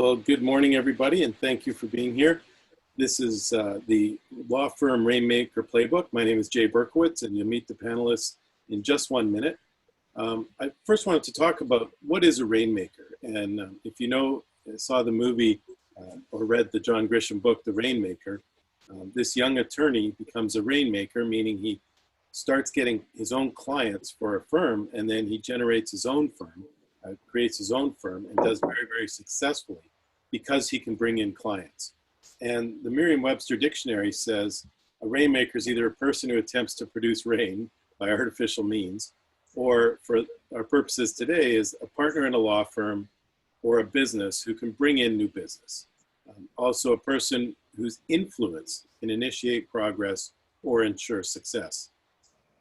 Well, good morning, everybody, and thank you for being here. This is the law firm Rainmaker Playbook. My name is Jay Berkowitz, and you'll meet the panelists in just 1 minute. I first wanted to talk about what is a rainmaker. And if you know, saw the movie or read the John Grisham book, The Rainmaker, this young attorney becomes a rainmaker, meaning he starts getting his own clients for a firm, and then he generates his own firm, creates his own firm, and does very, very successfully because he can bring in clients. And the Merriam-Webster dictionary says a rainmaker is either a person who attempts to produce rain by artificial means, or for our purposes today is a partner in a law firm or a business who can bring in new business. Also a person whose influence can initiate progress or ensure success.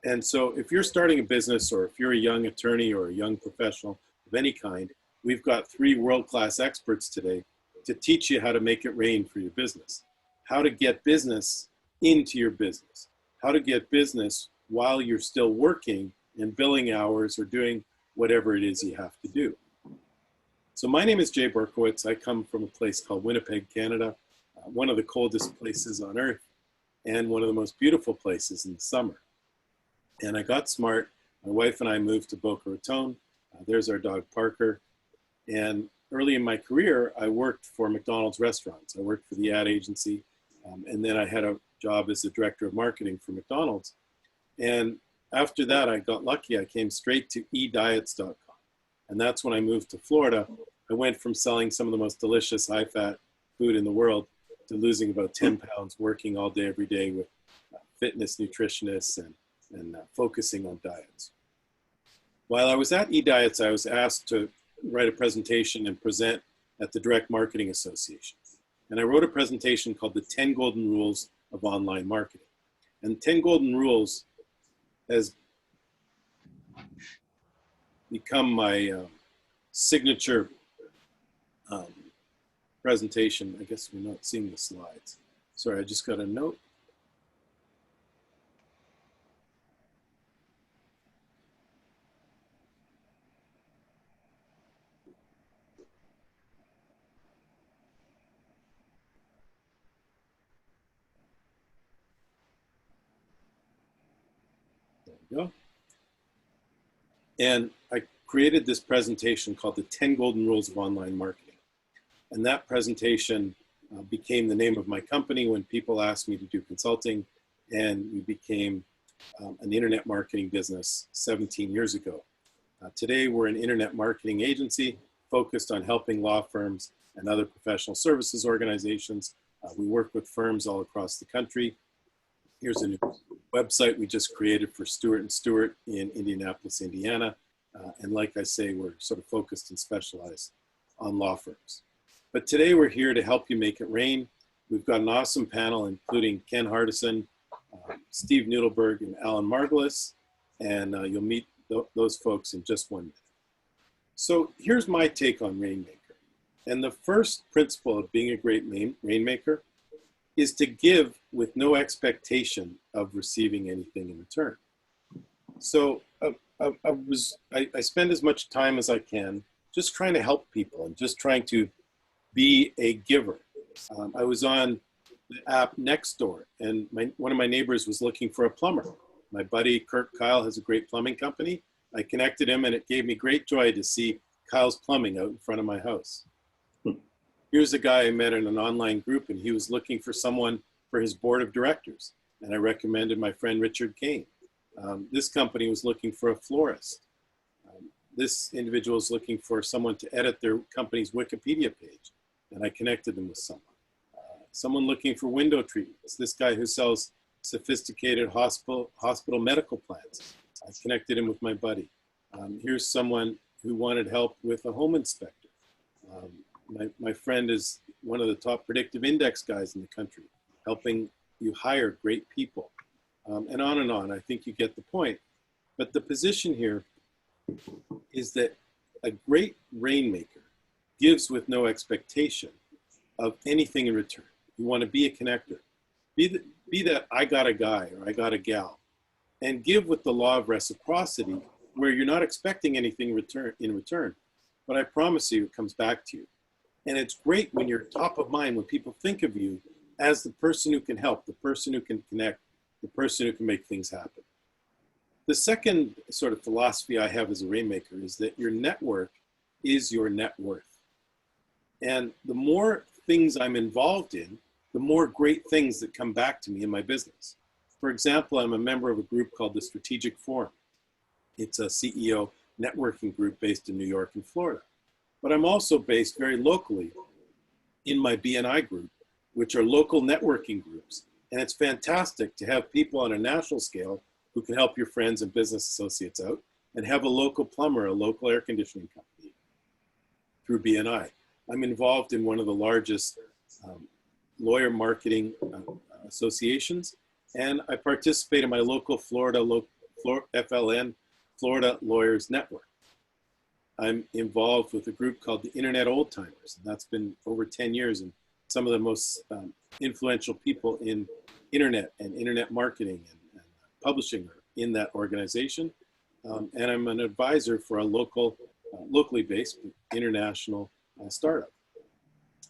And so if you're starting a business, or if you're a young attorney or a young professional of any kind, we've got 3 world-class experts today to teach you how to make it rain for your business, how to get business into your business, how to get business while you're still working and billing hours or doing whatever it is you have to do. So my name is Jay Berkowitz. I come from a place called Winnipeg, Canada, one of the coldest places on earth and one of the most beautiful places in the summer. And I got smart. My wife and I moved to Boca Raton. There's our dog Parker. And early in my career, I worked for McDonald's restaurants. I worked for the ad agency, and then I had a job as the director of marketing for McDonald's. And after that, I got lucky. I came straight to ediets.com. And that's when I moved to Florida. I went from selling some of the most delicious high-fat food in the world to losing about 10 pounds, working all day, every day with fitness nutritionists and focusing on diets. While I was at eDiets, I was asked to write a presentation and present at the Direct Marketing Association. And I wrote a presentation called The 10 Golden Rules of Online Marketing. And 10 Golden Rules has become my signature presentation. I guess we're not seeing the slides. Sorry, I just got a note. Go. And I created this presentation called The 10 Golden Rules of Online Marketing. And that presentation became the name of my company when people asked me to do consulting, and we became an internet marketing business 17 years ago. Today, we're an internet marketing agency focused on helping law firms and other professional services organizations. We work with firms all across the country. Here's a new website we just created for Stewart & Stewart in Indianapolis, Indiana. And like I say, we're sort of focused and specialized on law firms. But today we're here to help you make it rain. We've got an awesome panel, including Ken Hardison, Steve Nudelberg, and Alan Margulis. And you'll meet those folks in just 1 minute. So here's my take on Rainmaker. And the first principle of being a great rainmaker is to give with no expectation of receiving anything in return. So I spend as much time as I can just trying to help people and just trying to be a giver. I was on the app Nextdoor, and one of my neighbors was looking for a plumber. My buddy Kirk Kyle has a great plumbing company. I connected him, and it gave me great joy to see Kyle's Plumbing out in front of my house. Here's a guy I met in an online group, and he was looking for someone for his board of directors. And I recommended my friend Richard Kane. This company was looking for a florist. This individual is looking for someone to edit their company's Wikipedia page. And I connected them with someone. Someone looking for window treatments. This guy who sells sophisticated hospital medical plans. I connected him with my buddy. Here's someone who wanted help with a home inspector. My friend is one of the top predictive index guys in the country, helping you hire great people, and on and on. I think you get the point. But the position here is that a great rainmaker gives with no expectation of anything in return. You want to be a connector. Be that I got a guy or I got a gal, and give with the law of reciprocity, where you're not expecting anything in return, but I promise you it comes back to you. And it's great when you're top of mind, when people think of you as the person who can help, the person who can connect, the person who can make things happen. The second sort of philosophy I have as a Rainmaker is that your network is your net worth. And the more things I'm involved in, the more great things that come back to me in my business. For example, I'm a member of a group called the Strategic Forum. It's a CEO networking group based in New York and Florida. But I'm also based very locally in my BNI group, which are local networking groups. And it's fantastic to have people on a national scale who can help your friends and business associates out, and have a local plumber, a local air conditioning company through BNI. I'm involved in one of the largest lawyer marketing associations, and I participate in my local FLN, Florida Lawyers Network. I'm involved with a group called the Internet Old Timers, and that's been over 10 years, and some of the most influential people in internet and internet marketing and publishing are in that organization. And I'm an advisor for a locally based international startup.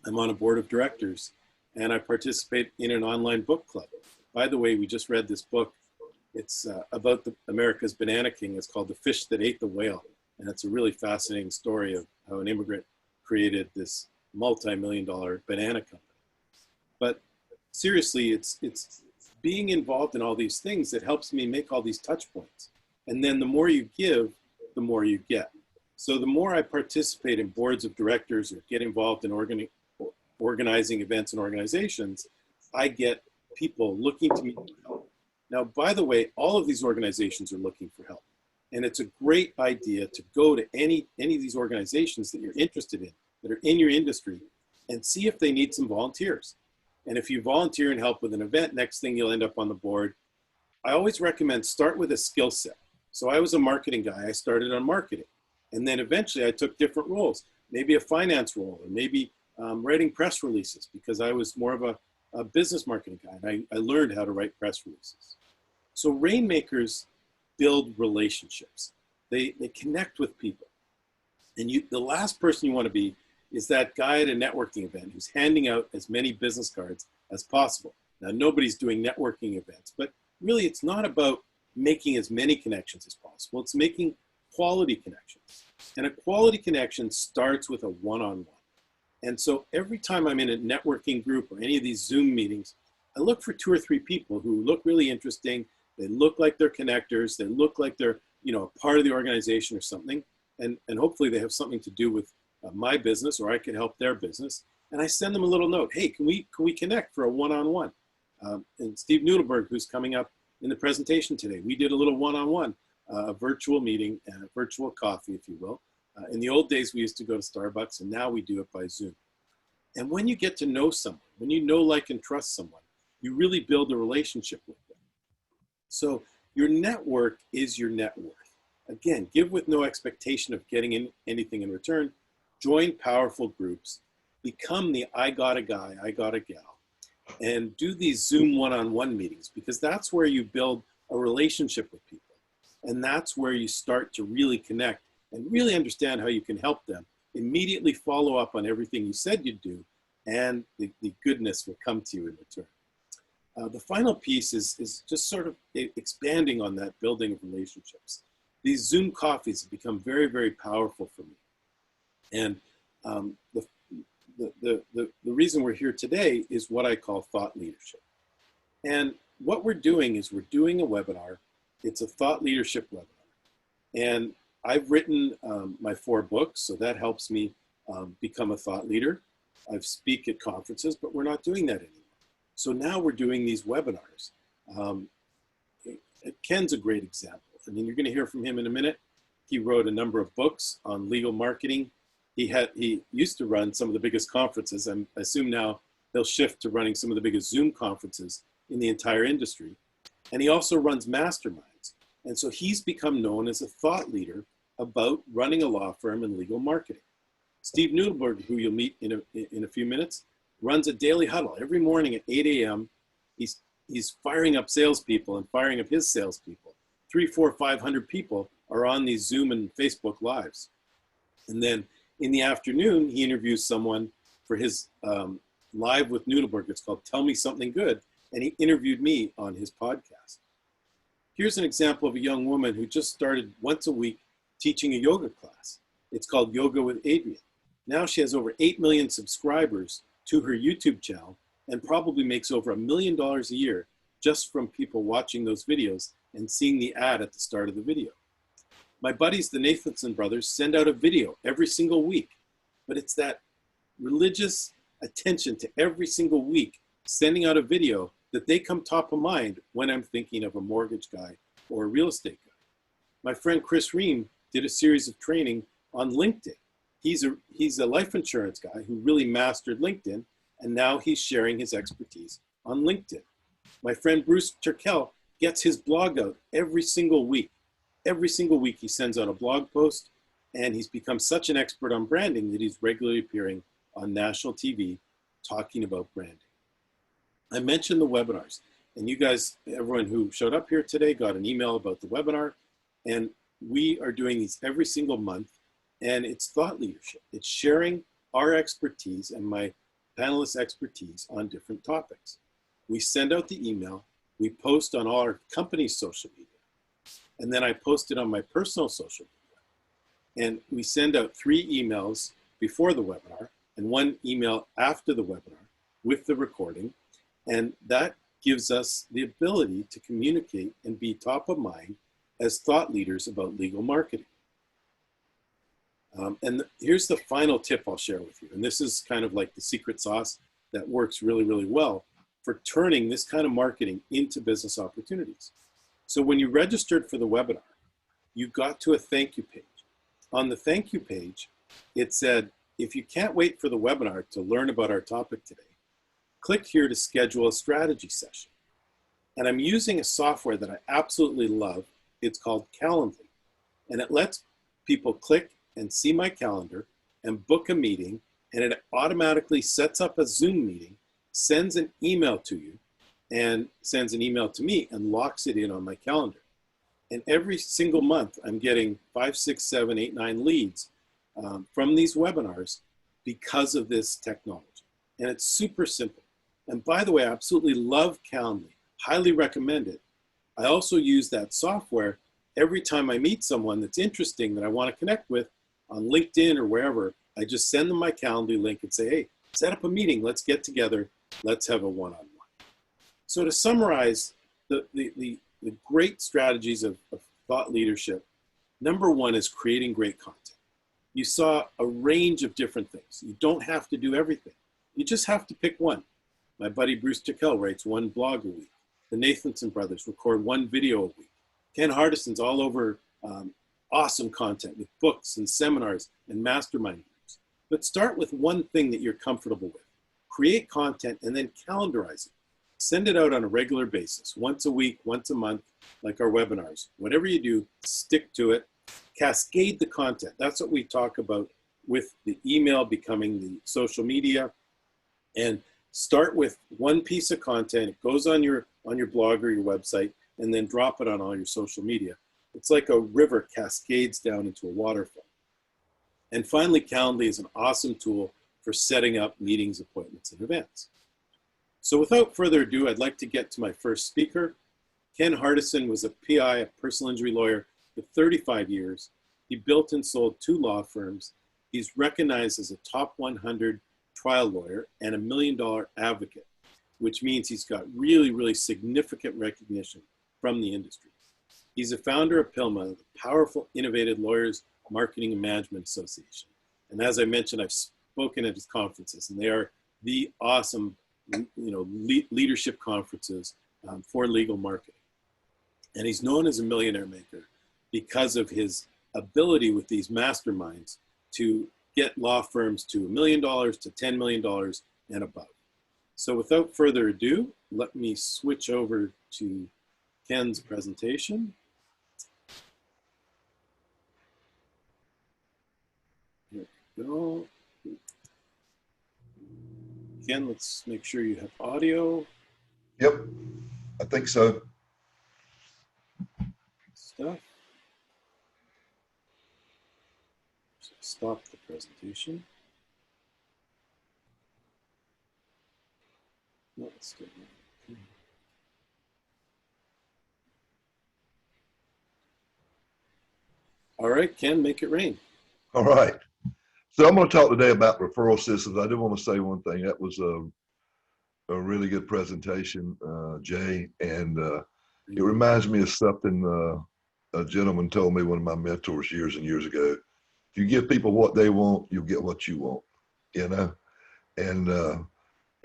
I'm on a board of directors, and I participate in an online book club. By the way, we just read this book. It's about America's Banana King. It's called The Fish That Ate the Whale. And it's a really fascinating story of how an immigrant created this multi-million-dollar banana company. But seriously, it's being involved in all these things that helps me make all these touch points. And then the more you give, the more you get. So the more I participate in boards of directors or get involved in organizing events and organizations, I get people looking to me for help. Now, by the way, all of these organizations are looking for help. And it's a great idea to go to any of these organizations that you're interested in, that are in your industry, and see if they need some volunteers. And if you volunteer and help with an event, next thing you'll end up on the board. I always recommend start with a skill set. So I was a marketing guy. I started on marketing. And then eventually I took different roles, maybe a finance role, or maybe writing press releases, because I was more of a business marketing guy. And I learned how to write press releases. So Rainmakers build relationships. They connect with people. And the last person you want to be is that guy at a networking event who's handing out as many business cards as possible. Now, nobody's doing networking events, but really it's not about making as many connections as possible. It's making quality connections. And a quality connection starts with a one-on-one. And so every time I'm in a networking group or any of these Zoom meetings, I look for 2 or 3 people who look really interesting. They look like they're connectors. They look like they're, a part of the organization or something. And hopefully they have something to do with my business, or I can help their business. And I send them a little note. Hey, can we connect for a one-on-one? And Steve Noodleberg, who's coming up in the presentation today, we did a little one-on-one, a virtual meeting and a virtual coffee, if you will. In the old days, we used to go to Starbucks, and now we do it by Zoom. And when you get to know someone, when you know, like, and trust someone, you really build a relationship with them. So your network is your net worth. Again, give with no expectation of getting anything in return. Join powerful groups. Become the I got a guy, I got a gal. And do these Zoom one-on-one meetings, because that's where you build a relationship with people. And that's where you start to really connect and really understand how you can help them. Immediately follow up on everything you said you'd do, and the goodness will come to you in return. The final piece is just sort of expanding on that building of relationships. These Zoom coffees have become very, very powerful for me. And the reason we're here today is what I call thought leadership. And what we're doing is we're doing a webinar. It's a thought leadership webinar. And I've written my 4 books, so that helps me become a thought leader. I speak at conferences, but we're not doing that anymore. So now we're doing these webinars. Ken's a great example. I mean, you're going to hear from him in a minute. He wrote a number of books on legal marketing. He used to run some of the biggest conferences. I assume now he'll shift to running some of the biggest Zoom conferences in the entire industry. And he also runs masterminds. And so he's become known as a thought leader about running a law firm and legal marketing. Steve Noodleberg, who you'll meet in a few minutes, runs a daily huddle every morning at 8 a.m. He's firing up salespeople and firing up his salespeople. 300, 400, 500 people are on these Zoom and Facebook Lives. And then in the afternoon, he interviews someone for his Live with Noodleberg. It's called Tell Me Something Good. And he interviewed me on his podcast. Here's an example of a young woman who just started once a week teaching a yoga class. It's called Yoga with Adrian. Now she has over 8 million subscribers to her YouTube channel and probably makes over $1 million a year just from people watching those videos and seeing the ad at the start of the video. My buddies, the Nathanson brothers, send out a video every single week, but it's that religious attention to every single week sending out a video that they come top of mind when I'm thinking of a mortgage guy or a real estate guy. My friend Chris Ream did a series of training on LinkedIn. He's a life insurance guy who really mastered LinkedIn, and now he's sharing his expertise on LinkedIn. My friend Bruce Turkel gets his blog out every single week. Every single week he sends out a blog post, and he's become such an expert on branding that he's regularly appearing on national TV talking about branding. I mentioned the webinars, and you guys, everyone who showed up here today got an email about the webinar, and we are doing these every single month, and it's thought leadership. It's sharing our expertise and my panelists' expertise on different topics. We send out the email, we post on all our company's social media, and then I post it on my personal social media. And we send out 3 emails before the webinar and 1 email after the webinar with the recording. And that gives us the ability to communicate and be top of mind as thought leaders about legal marketing. Here's the final tip I'll share with you. And this is kind of like the secret sauce that works really, really well for turning this kind of marketing into business opportunities. So when you registered for the webinar, you got to a thank you page. On the thank you page, it said, if you can't wait for the webinar to learn about our topic today, click here to schedule a strategy session. And I'm using a software that I absolutely love. It's called Calendly. And it lets people click and see my calendar and book a meeting, and it automatically sets up a Zoom meeting, sends an email to you, and sends an email to me and locks it in on my calendar. And every single month, I'm getting 5, 6, 7, 8, 9 leads from these webinars because of this technology. And it's super simple. And by the way, I absolutely love Calendly, highly recommend it. I also use that software every time I meet someone that's interesting that I want to connect with on LinkedIn or wherever. I just send them my Calendly link and say, hey, set up a meeting, let's get together, let's have a one-on-one. So to summarize the great strategies of thought leadership, number 1 is creating great content. You saw a range of different things. You don't have to do everything. You just have to pick one. My buddy Bruce Turkel writes 1 blog a week. The Nathanson brothers record 1 video a week. Ken Hardison's all over awesome content with books and seminars and mastermind groups. But start with one thing that you're comfortable with. Create content and then calendarize it. Send it out on a regular basis, once a week, once a month, like our webinars. Whatever you do, stick to it. Cascade the content. That's what we talk about with the email becoming the social media. And start with 1 piece of content. It goes on your blog or your website, and then drop it on all your social media. It's like a river cascades down into a waterfall. And finally, Calendly is an awesome tool for setting up meetings, appointments, and events. So without further ado, I'd like to get to my first speaker. Ken Hardison was a PI, a personal injury lawyer for 35 years. He built and sold 2 law firms. He's recognized as a top 100 trial lawyer and $1 million advocate, which means he's got really, really significant recognition from the industry. He's a founder of PILMA, the Powerful Innovative Lawyers Marketing and Management Association. And as I mentioned, I've spoken at his conferences, and they are the awesome, leadership conferences for legal marketing. And he's known as a millionaire maker because of his ability with these masterminds to get law firms to $1 million to $10 million and above. So without further ado, let me switch over to Ken's presentation. Here we go. Ken, let's make sure you have audio. Yep, I think so. Stuff. So stop the presentation. Let's do that. All right, Ken, make it rain. All right. So I'm going to talk today about referral systems. I do want to say one thing. That was a really good presentation, Jay. And it reminds me of something a gentleman told me, one of my mentors years and years ago. If you give people what they want, you'll get what you want, you know? And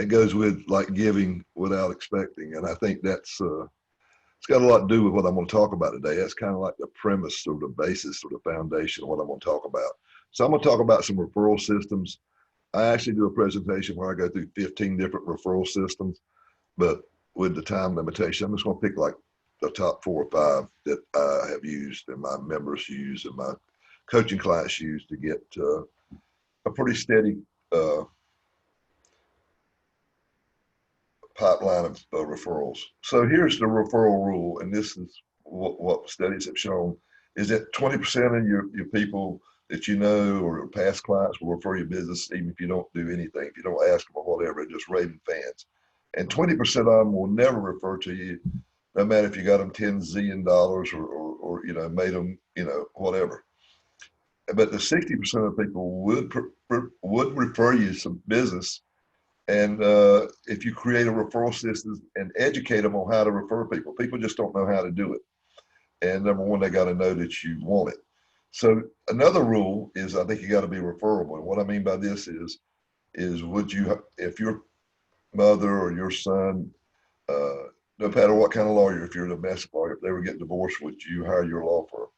it goes with like giving without expecting. And I think that's, it's got a lot to do with what I'm going to talk about today. That's kind of like the premise or the basis or the foundation of what I'm going to talk about. So I'm going to talk about some referral systems. I actually do a presentation where I go through 15 different referral systems, but with the time limitation, I'm just going to pick like the top 4 or 5 that I have used and my members use and my coaching clients use to get a pretty steady pipeline of referrals. So here's the referral rule, and this is what studies have shown, is that 20% of your people that you know or past clients will refer your business even if you don't do anything, if you don't ask them or whatever, just raving fans. And 20% of them will never refer to you, no matter if you got them $10 zillion or you know, made them, you know, whatever. But the 60% of people would refer you some business. And if you create a referral system and educate them on how to refer people, people just don't know how to do it. And number one, they got to know that you want it. So another rule is I think you got to be referable. And what I mean by this is would you, if your mother or your son, no matter what kind of lawyer, if you're a domestic lawyer, if they were getting divorced, would you hire your law firm?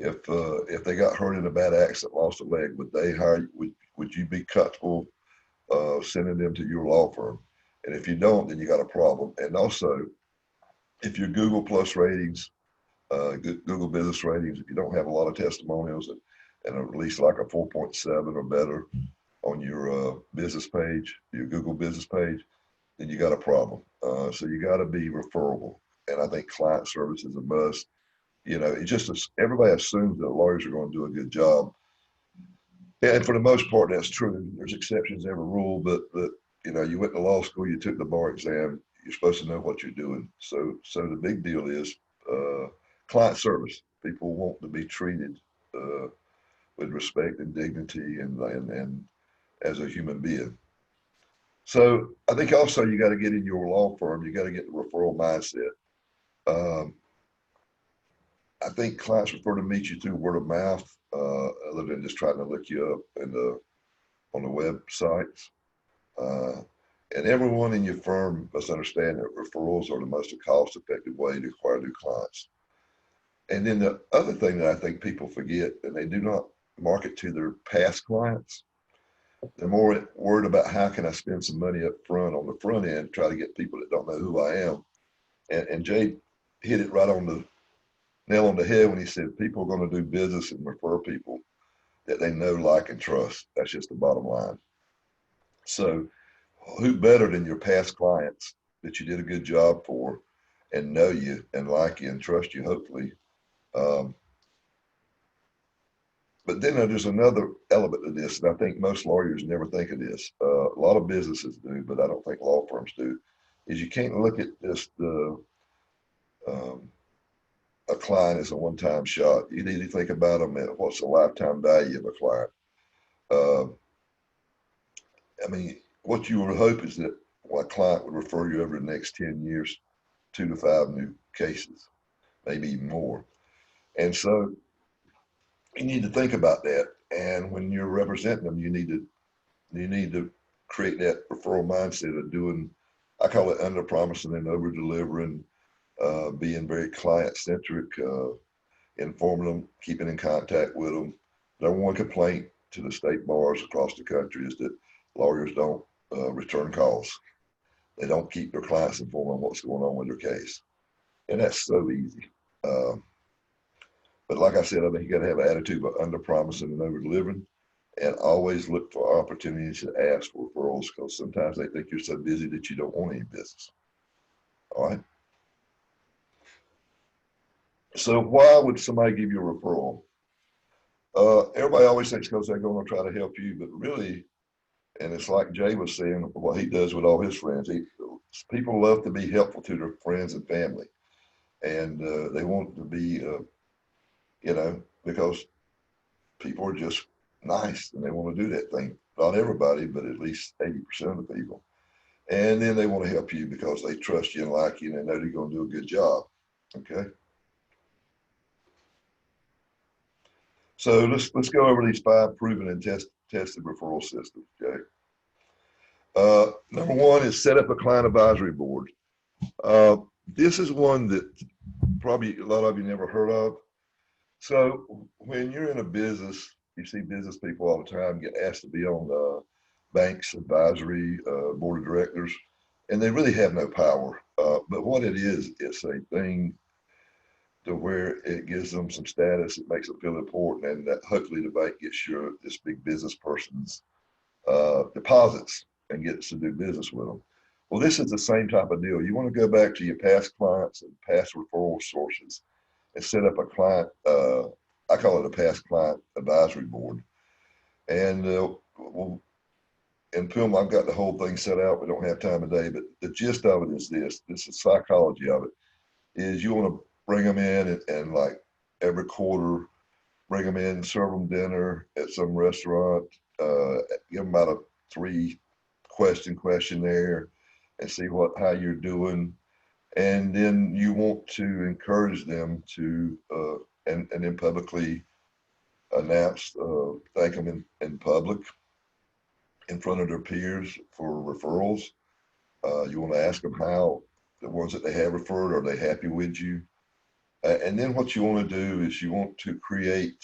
If they got hurt in a bad accident, lost a leg, would they hire? Would you be comfortable sending them to your law firm? And if you don't, then you got a problem. And also, if your Google Plus ratings, Google business ratings, if you don't have a lot of testimonials and at least like a 4.7 or better on your business page, your Google business page, then you got a problem. So you got to be referable. And I think client service is a must. You know, it just, everybody assumes that lawyers are going to do a good job. And for the most part, that's true. There's exceptions to every rule, but you know, you went to law school, you took the bar exam, you're supposed to know what you're doing. So the big deal is client service. People want to be treated with respect and dignity and as a human being. So I think also you got to get in your law firm, you got to get the referral mindset. I think clients prefer to meet you through word of mouth, other than just trying to look you up on the websites. And everyone in your firm must understand that referrals are the most cost-effective way to acquire new clients. And then the other thing that I think people forget, and they do not market to their past clients, they're more worried about how can I spend some money up front on the front end, try to get people that don't know who I am. And Jay hit it right on the nail on the head when he said people are going to do business and refer people that they know, like, and trust. That's just the bottom line. So who better than your past clients that you did a good job for and know you and like you and trust you, hopefully. But then there's another element to this, and I think most lawyers never think of this. A lot of businesses do, but I don't think law firms do, is you can't look at just a client as a one-time shot. You need to think about them at what's the lifetime value of a client. I mean, what you would hope is that a client would refer you over the next 10 years, 2 to 5 new cases, maybe even more. And so you need to think about that. And when you're representing them, you need to create that referral mindset of doing, I call it under promising and over delivering, being very client centric, informing them, keeping in contact with them. Number one complaint to the state bars across the country is that lawyers don't return calls. They don't keep their clients informed on what's going on with their case. And that's so easy. But like I said, I think you got to have an attitude of under promising and over delivering, and always look for opportunities to ask for referrals, because sometimes they think you're so busy that you don't want any business. All right. So why would somebody give you a referral? Everybody always thinks because they're going to try to help you, but really, And it's like Jay was saying, what he does with all his friends. People love to be helpful to their friends and family, and they want to be, because people are just nice and they want to do that thing. Not everybody, but at least 80% of the people. And then they want to help you because they trust you and like you, and they know you're going to do a good job. Okay. So let's go over these 5 proven and tested referral systems. Okay. Number 1 is set up a client advisory board. This is one that probably a lot of you never heard of. So when you're in a business, you see business people all the time get asked to be on the bank's advisory board of directors, and they really have no power. But what it is, it's a thing to where it gives them some status, it makes them feel important, and that hopefully the bank gets this big business person's deposits and gets to do business with them. Well, this is the same type of deal. You want to go back to your past clients and past referral sources and set up a client, I call it a past client advisory board. And in PILM, I've got the whole thing set out. We don't have time today, but the gist of it is this is psychology of it, is you want to bring them in and like every quarter, bring them in, serve them dinner at some restaurant, give them about a 3 question questionnaire and see how you're doing. And then you want to encourage them to, and then publicly announce, thank them in public in front of their peers for referrals. You want to ask them how the ones that they have referred, are they happy with you? And then what you want to do is you want to create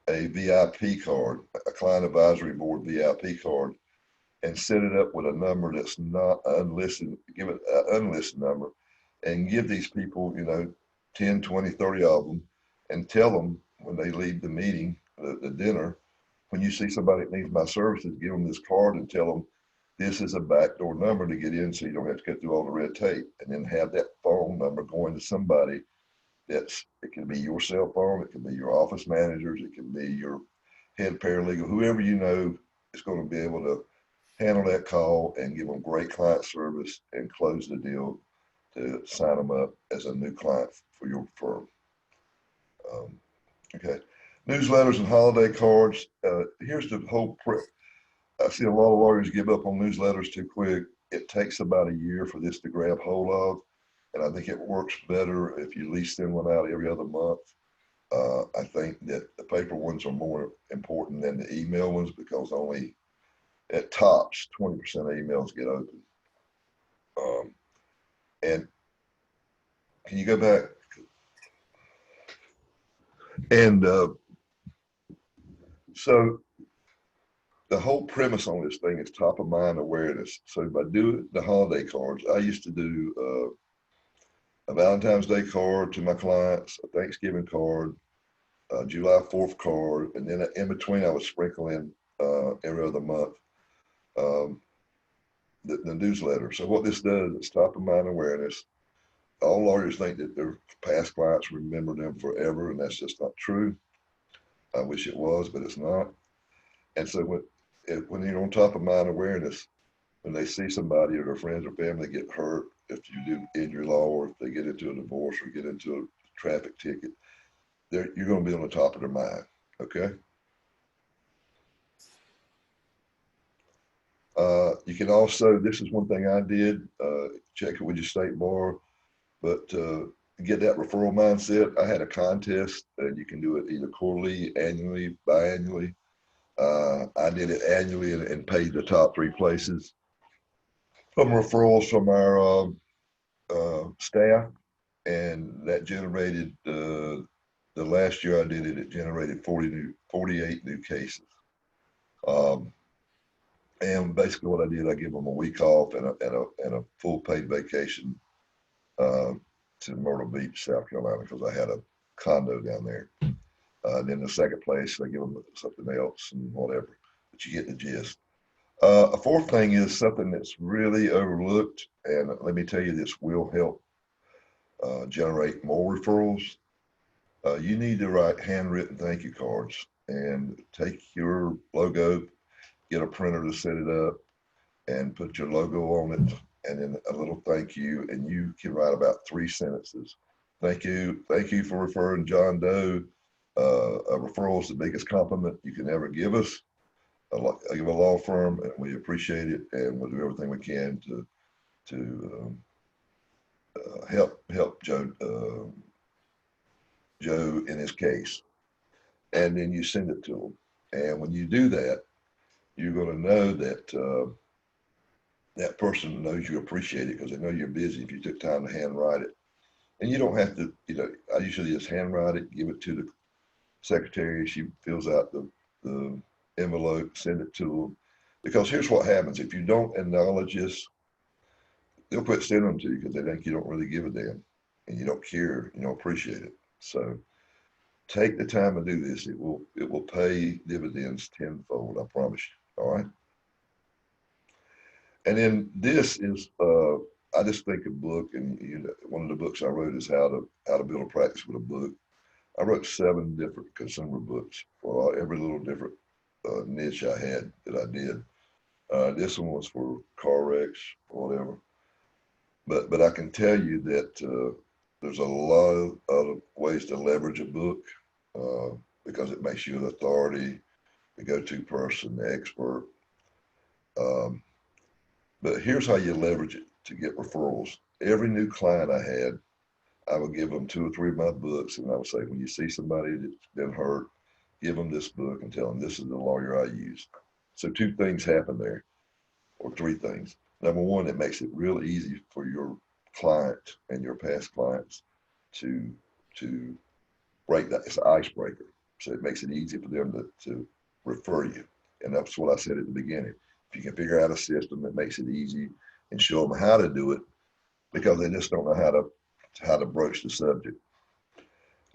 a VIP card, a client advisory board VIP card, and set it up with a number that's not unlisted, give it an unlisted number, and give these people, 10, 20, 30 of them, and tell them when they leave the meeting, the dinner, when you see somebody that needs my services, give them this card and tell them this is a backdoor number to get in so you don't have to go through all the red tape, and then have that phone number going to somebody it can be your cell phone, it can be your office managers, it can be your head paralegal, whoever you know is going to be able to handle that call and give them great client service and close the deal to sign them up as a new client for your firm. Okay. Newsletters and holiday cards. Here's the whole I see a lot of lawyers give up on newsletters too quick. It takes about a year for this to grab hold of. And I think it works better if you at least send one out every other month. I think that the paper ones are more important than the email ones because only at tops 20% of emails get open. And can you go back? And so the whole premise on this thing is top of mind awareness. So by doing the holiday cards, I used to do a Valentine's Day card to my clients, a Thanksgiving card, a July 4th card, and then in between I would sprinkle in every other month the newsletter. So what this does is top of mind awareness. All lawyers think that their past clients remember them forever, and that's just not true. I wish it was, but it's not. And so when you're on top of mind awareness, when they see somebody or their friends or family get hurt, if you do injury law or if they get into a divorce or get into a traffic ticket, you're going to be on the top of their mind. Okay. You can also, this is one thing I did, check it with your state bar, but get that referral mindset. I had a contest, and you can do it either quarterly, annually, biannually. I did it annually and paid the top 3 places from referrals from our staff, and that generated the last year I did it, it generated 48 new cases. And basically what I did, I give them a week off and a full paid vacation to Myrtle Beach, South Carolina, because I had a condo down there. Then the second place, I give them something else and whatever, but you get the gist. A 4th thing is something that's really overlooked, and let me tell you, this will help generate more referrals. You need to write handwritten thank you cards and take your logo get a printer to set it up and put your logo on it and then a little thank you, and you can write about 3 sentences. Thank you for referring John Doe. A referral is the biggest compliment you can ever give us. I give a law firm, and we appreciate it, and we'll do everything we can to help Joe in his case. And then you send it to him. And when you do that, you're going to know that that person knows you appreciate it because they know you're busy if you took time to handwrite it. And you don't have to, I usually just handwrite it, give it to the secretary. She fills out the envelope, send it to them. Because here's what happens. If you don't acknowledge this, they'll quit sending them to you because they think you don't really give a damn and you don't care, you don't appreciate it. So take the time to do this. It will pay dividends tenfold, I promise you. All right. And then this is I just think a book, and one of the books I wrote is how to build a practice with a book. I wrote 7 different consumer books for every little different niche I had that I did. This one was for car wrecks or whatever. But I can tell you that there's a lot of ways to leverage a book because it makes you an authority, the go-to person, the expert. But here's how you leverage it to get referrals. Every new client I had, I would give them 2 or 3 of my books, and I would say, when you see somebody that's been hurt, give them this book and tell them this is the lawyer I used. So 2 things happen there, or 3 things. Number one, it makes it real easy for your client and your past clients to break that. It's an icebreaker. So it makes it easy for them to refer you. And that's what I said at the beginning. If you can figure out a system that makes it easy and show them how to do it, because they just don't know how to broach the subject.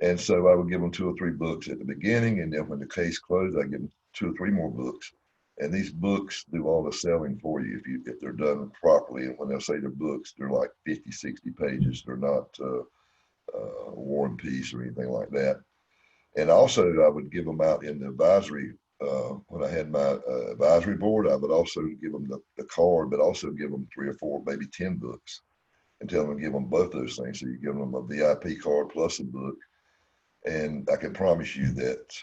And so I would give them 2 or 3 books at the beginning, and then when the case closed, I give them 2 or 3 more books. And these books do all the selling for you if they're done properly. And when they say they're books, they're like 50, 60 pages. They're not War and Peace or anything like that. And also, I would give them out in the advisory. When I had my advisory board, I would also give them the card, but also give them 3 or 4, maybe 10 books, and tell them to give them both those things. So you give them a VIP card plus a book. And I can promise you that,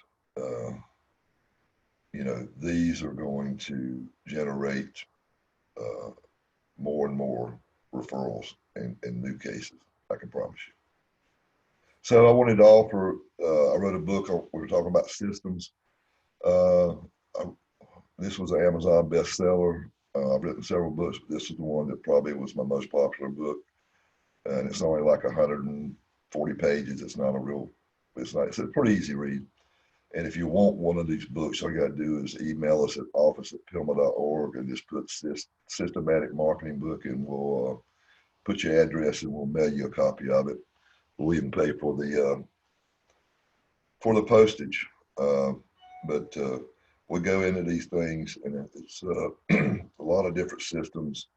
these are going to generate more and more referrals and new cases. I can promise you. So I wanted to offer, I wrote a book, we were talking about systems. This was an Amazon bestseller. I've written several books, but this is the one that probably was my most popular book. And it's only like 140 pages. It's a pretty easy read. And if you want one of these books, all you got to do is email us at office@pilma.org and just put systematic marketing book, and we'll put your address and we'll mail you a copy of it. We'll even pay for the postage. But we go into these things, and it's a lot of different systems.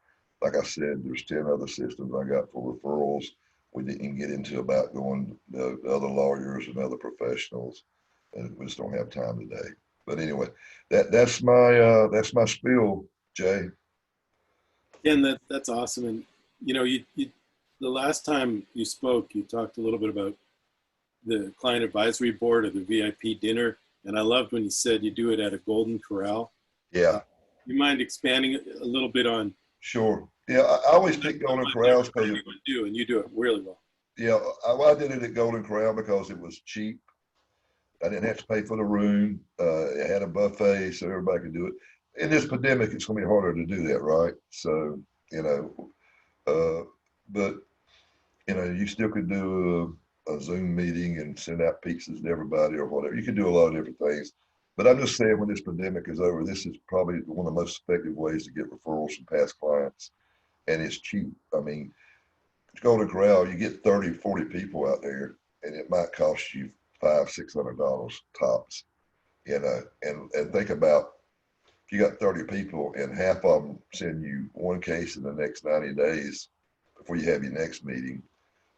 Like I said, there's 10 other systems I got for referrals. We didn't get into about going to other lawyers and other professionals, and we just don't have time today. But anyway, that's my spiel, Jay. Yeah, and that's awesome. And you the last time you spoke, you talked a little bit about the client advisory board or the VIP dinner, and I loved when you said you do it at a Golden Corral. Yeah. You mind expanding a little bit on? Sure. Yeah, I always pick Golden Corrals because and you do it really well. Yeah, I did it at Golden Corral because it was cheap. I didn't have to pay for the room. It had a buffet, so everybody could do it. In this pandemic, it's going to be harder to do that, right? So, but you still could do a Zoom meeting and send out pizzas to everybody or whatever. You can do a lot of different things. But I'm just saying, when this pandemic is over, this is probably one of the most effective ways to get referrals from past clients, and it's cheap. I mean, Golden Corral, you get 30, 40 people out there, and it might cost you $500-$600 tops, and think about, if you got 30 people and half of them send you one case in the next 90 days before you have your next meeting,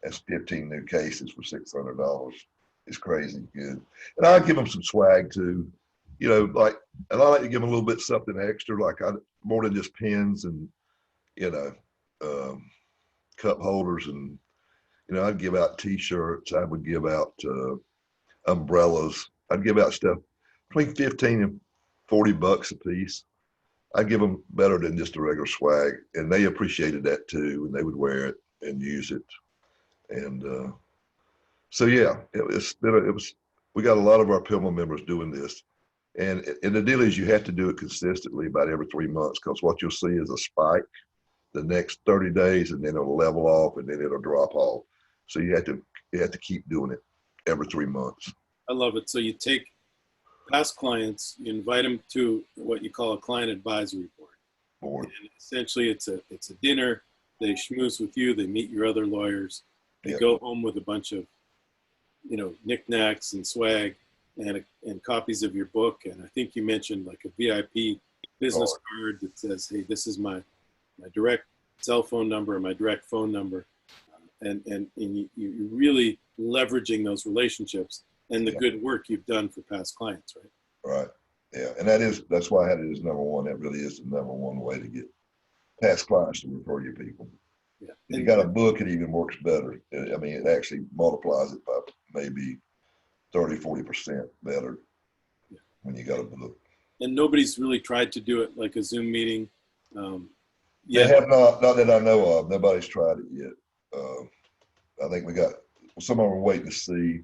that's 15 new cases for $600. It's crazy good. And I'll give them some swag too. you know, like, and I like to give them a little bit something extra, like more than just pens and, you know, cup holders, and, you know, I'd give out t-shirts. I would give out umbrellas. I'd give out stuff between 15 and 40 bucks a piece. I'd give them better than just a regular swag, and they appreciated that too, and they would wear it and use it. And so yeah, we got a lot of our Pilma members doing this. And the deal is you have to do it consistently about every 3 months, because what you'll see is a spike the next 30 days, and then it'll level off, and then it'll drop off. So you have to keep doing it every 3 months. I love it. So you take past clients, you invite them to what you call a client advisory board. And essentially it's a dinner. They schmooze with you. They meet your other lawyers. They go home with a bunch of, you know, knickknacks and swag and copies of your book. And I think you mentioned like a VIP business card that says, hey, this is my direct cell phone number, my direct phone number. And you're really leveraging those relationships and the good work you've done for past clients, right? Right. Yeah. And that's why I had it as number one. That really is the number one way to get past clients to refer you people. Yeah. If you got a book, it even works better. I mean, it actually multiplies it by maybe 30, 40% better when you got a book. And nobody's really tried to do it like a Zoom meeting. They have not that I know of. Nobody's tried it yet. I think some of them were waiting to see.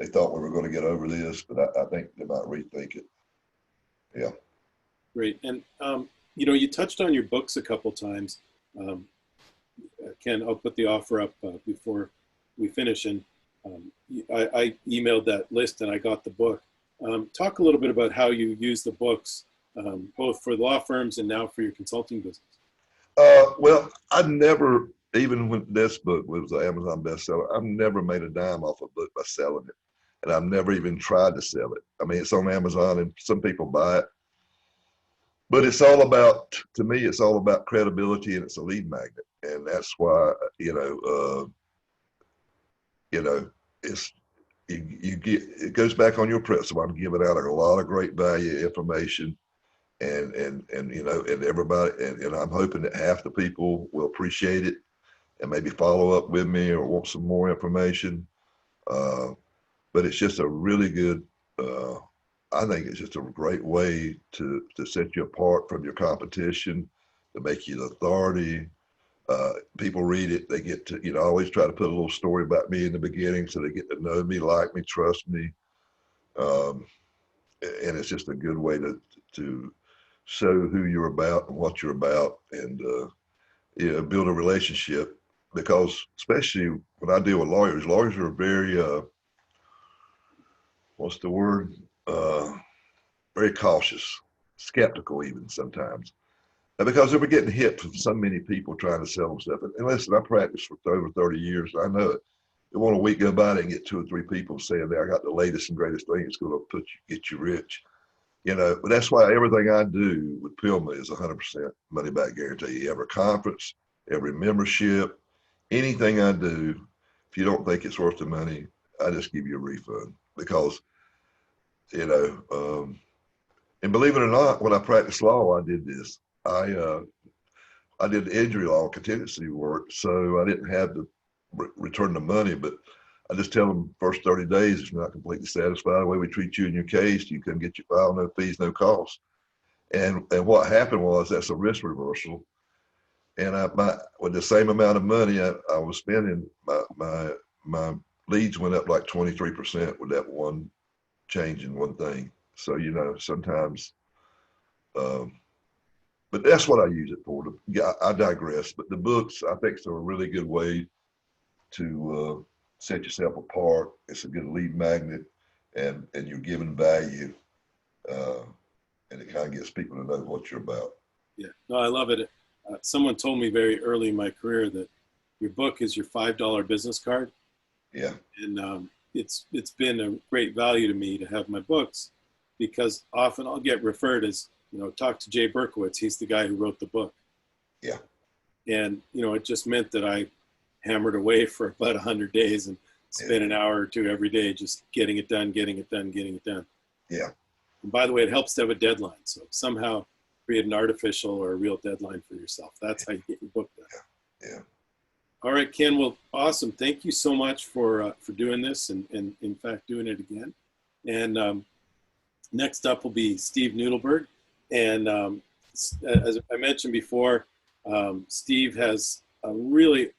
They thought we were going to get over this, but I think they might rethink it. Yeah. Great. And, you know, you touched on your books a couple times. Ken, I'll put the offer up before we finish. And I emailed that list and I got the book. Talk a little bit about how you use the books, both for law firms and now for your consulting business. Well, I never, even when this book was an Amazon bestseller, I've never made a dime off a book by selling it. And I've never even tried to sell it. I mean, it's on Amazon and some people buy it. But it's all about, to me, it's all about credibility, and it's a lead magnet. And that's why, it's, it goes back on your principle. I'm giving out a lot of great value information, and everybody, and I'm hoping that half the people will appreciate it and maybe follow up with me or want some more information. But it's just a really good, I think it's just a great way to set you apart from your competition, to make you the authority. People read it, they get to, I always try to put a little story about me in the beginning so they get to know me, like me, trust me. And it's just a good way to show who you're about and what you're about, and build a relationship. Because especially when I deal with lawyers are very, what's the word? Very cautious, skeptical even sometimes. And because they were getting hit from so many people trying to sell them stuff. And listen, I practiced for over 30 years. I know it. It won't a week go by and get 2 or 3 people saying that I got the latest and greatest thing that's going to get you rich. But that's why everything I do with Pilma is 100% money back guarantee. Every conference, every membership, anything I do, if you don't think it's worth the money, I just give you a refund. Because, and believe it or not, when I practiced law, I did this. I did injury law contingency work, so I didn't have to return the money, but I just tell them first 30 days, if you're not completely satisfied the way we treat you in your case, you can get your file, no fees, no costs. And what happened was, that's a risk reversal. And with the same amount of money I was spending, my leads went up like 23% with that one change in one thing. So, sometimes, but that's what I use it for. I digress. But the books, I think, are a really good way to set yourself apart. It's a good lead magnet, and you're giving value, and it kind of gets people to know what you're about. Yeah, no, I love it. Someone told me very early in my career that your book is your $5 business card. Yeah. And it's been a great value to me to have my books, because often I'll get referred as, talk to Jay Berkowitz. He's the guy who wrote the book. Yeah. And, it just meant that I hammered away for about 100 days and spent an hour or two every day just getting it done. Yeah. And by the way, it helps to have a deadline. So somehow create an artificial or a real deadline for yourself. That's how you get your book done. Yeah. All right, Ken. Well, awesome. Thank you so much for doing this, and in fact doing it again. And next up will be Steve Noodleberg. And as I mentioned before, Steve has a really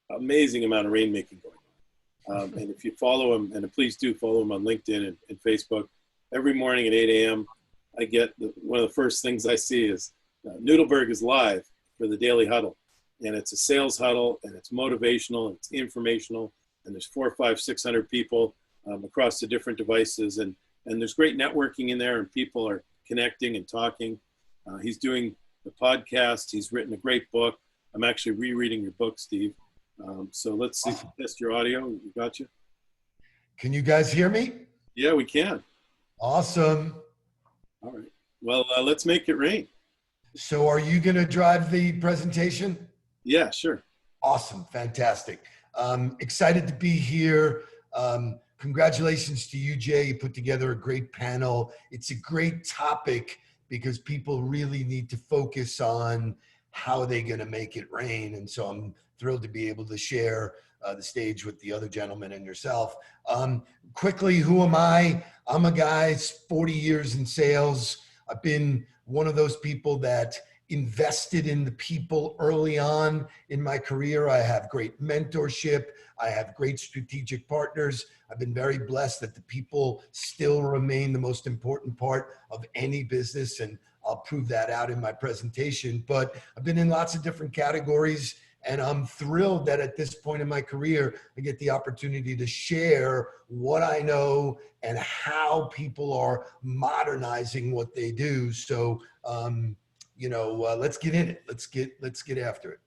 amazing amount of rainmaking going on. And if you follow him, and please do follow him on LinkedIn and Facebook, every morning at 8 a.m., I get one of the first things I see is Noodleberg is live for the Daily Huddle. And it's a sales huddle, and it's motivational, and it's informational, and there's 400, 500, 600 people across the different devices. And there's great networking in there, and people are connecting and talking. He's doing the podcast. He's written a great book. I'm actually rereading your book, Steve. So let's see if we test your audio. We got you. Can you guys hear me? Yeah, we can. Awesome. All right. Well, let's make it rain. So are you going to drive the presentation? Yeah, sure. Awesome. Fantastic. Excited to be here. Congratulations to you, Jay. You put together a great panel. It's a great topic because people really need to focus on how they're going to make it rain. And so I'm thrilled to be able to share the stage with the other gentleman and yourself. Quickly, who am I? I'm a guy, 40 years in sales. I've been one of those people that invested in the people early on in my career. I have great mentorship. I have great strategic partners. I've been very blessed that the people still remain the most important part of any business, and I'll prove that out in my presentation. But I've been in lots of different categories, and I'm thrilled that at this point in my career, I get the opportunity to share what I know and how people are modernizing what they do. So, let's get in it. Let's get after it.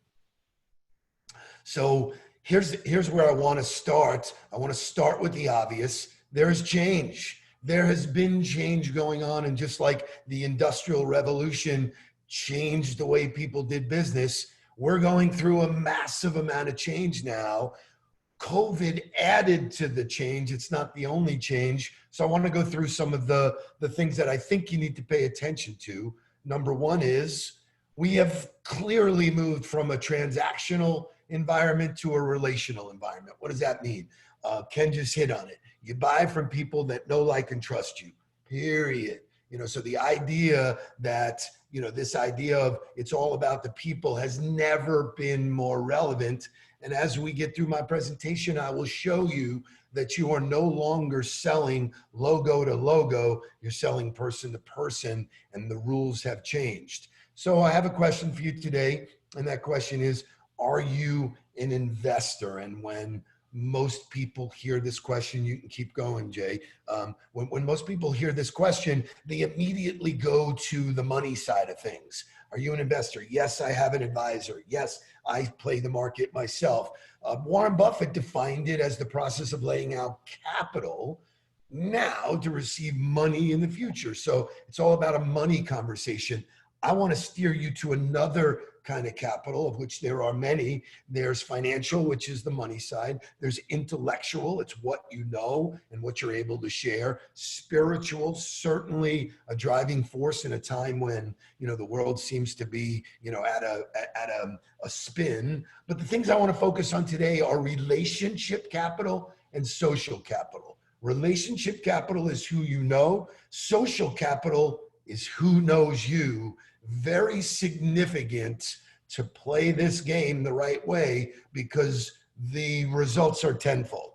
So here's where I want to start. I want to start with the obvious. There is change. There has been change going on, and just like the Industrial Revolution changed the way people did business, we're going through a massive amount of change now. COVID added to the change. It's not the only change. So I want to go through some of the things that I think you need to pay attention to. Number one is we have clearly moved from a transactional environment to a relational environment. What does that mean? Ken just hit on it. You buy from people that know, like, and trust you, period. So the idea that, this idea of it's all about the people has never been more relevant. And as we get through my presentation, I will show you that you are no longer selling logo to logo, you're selling person to person, and the rules have changed. So I have a question for you today, and that question is, are you an investor? And when most people hear this question, you can keep going, Jay. When most people hear this question, they immediately go to the money side of things. Are you an investor? Yes, I have an advisor. Yes, I play the market myself. Warren Buffett defined it as the process of laying out capital now to receive money in the future. So it's all about a money conversation. I want to steer you to another kind of capital, of which there are many. There's financial, which is the money side. There's intellectual, it's what you know and what you're able to share. Spiritual, certainly a driving force in a time when, the world seems to be, at a spin. But the things I want to focus on today are relationship capital and social capital. Relationship capital is who you know. Social capital is who knows you. Very significant to play this game the right way because the results are tenfold.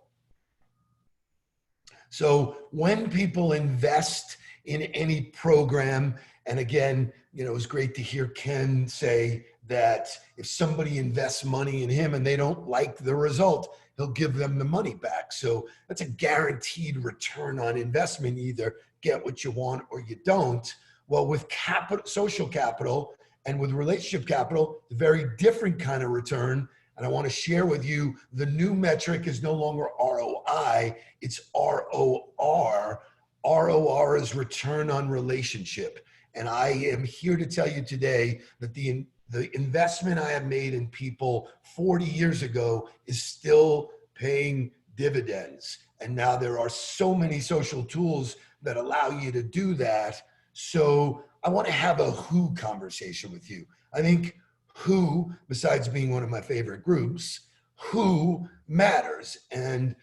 So when people invest in any program, and again, it was great to hear Ken say that if somebody invests money in him and they don't like the result, he'll give them the money back. So that's a guaranteed return on investment. You either get what you want or you don't. Well, with capital, social capital, and with relationship capital, a very different kind of return. And I want to share with you, the new metric is no longer ROI, it's ROR. ROR is return on relationship. And I am here to tell you today that the investment I have made in people 40 years ago is still paying dividends. And now there are so many social tools that allow you to do that. So I want to have a who conversation with you. I think who, besides being one of my favorite groups, who matters. And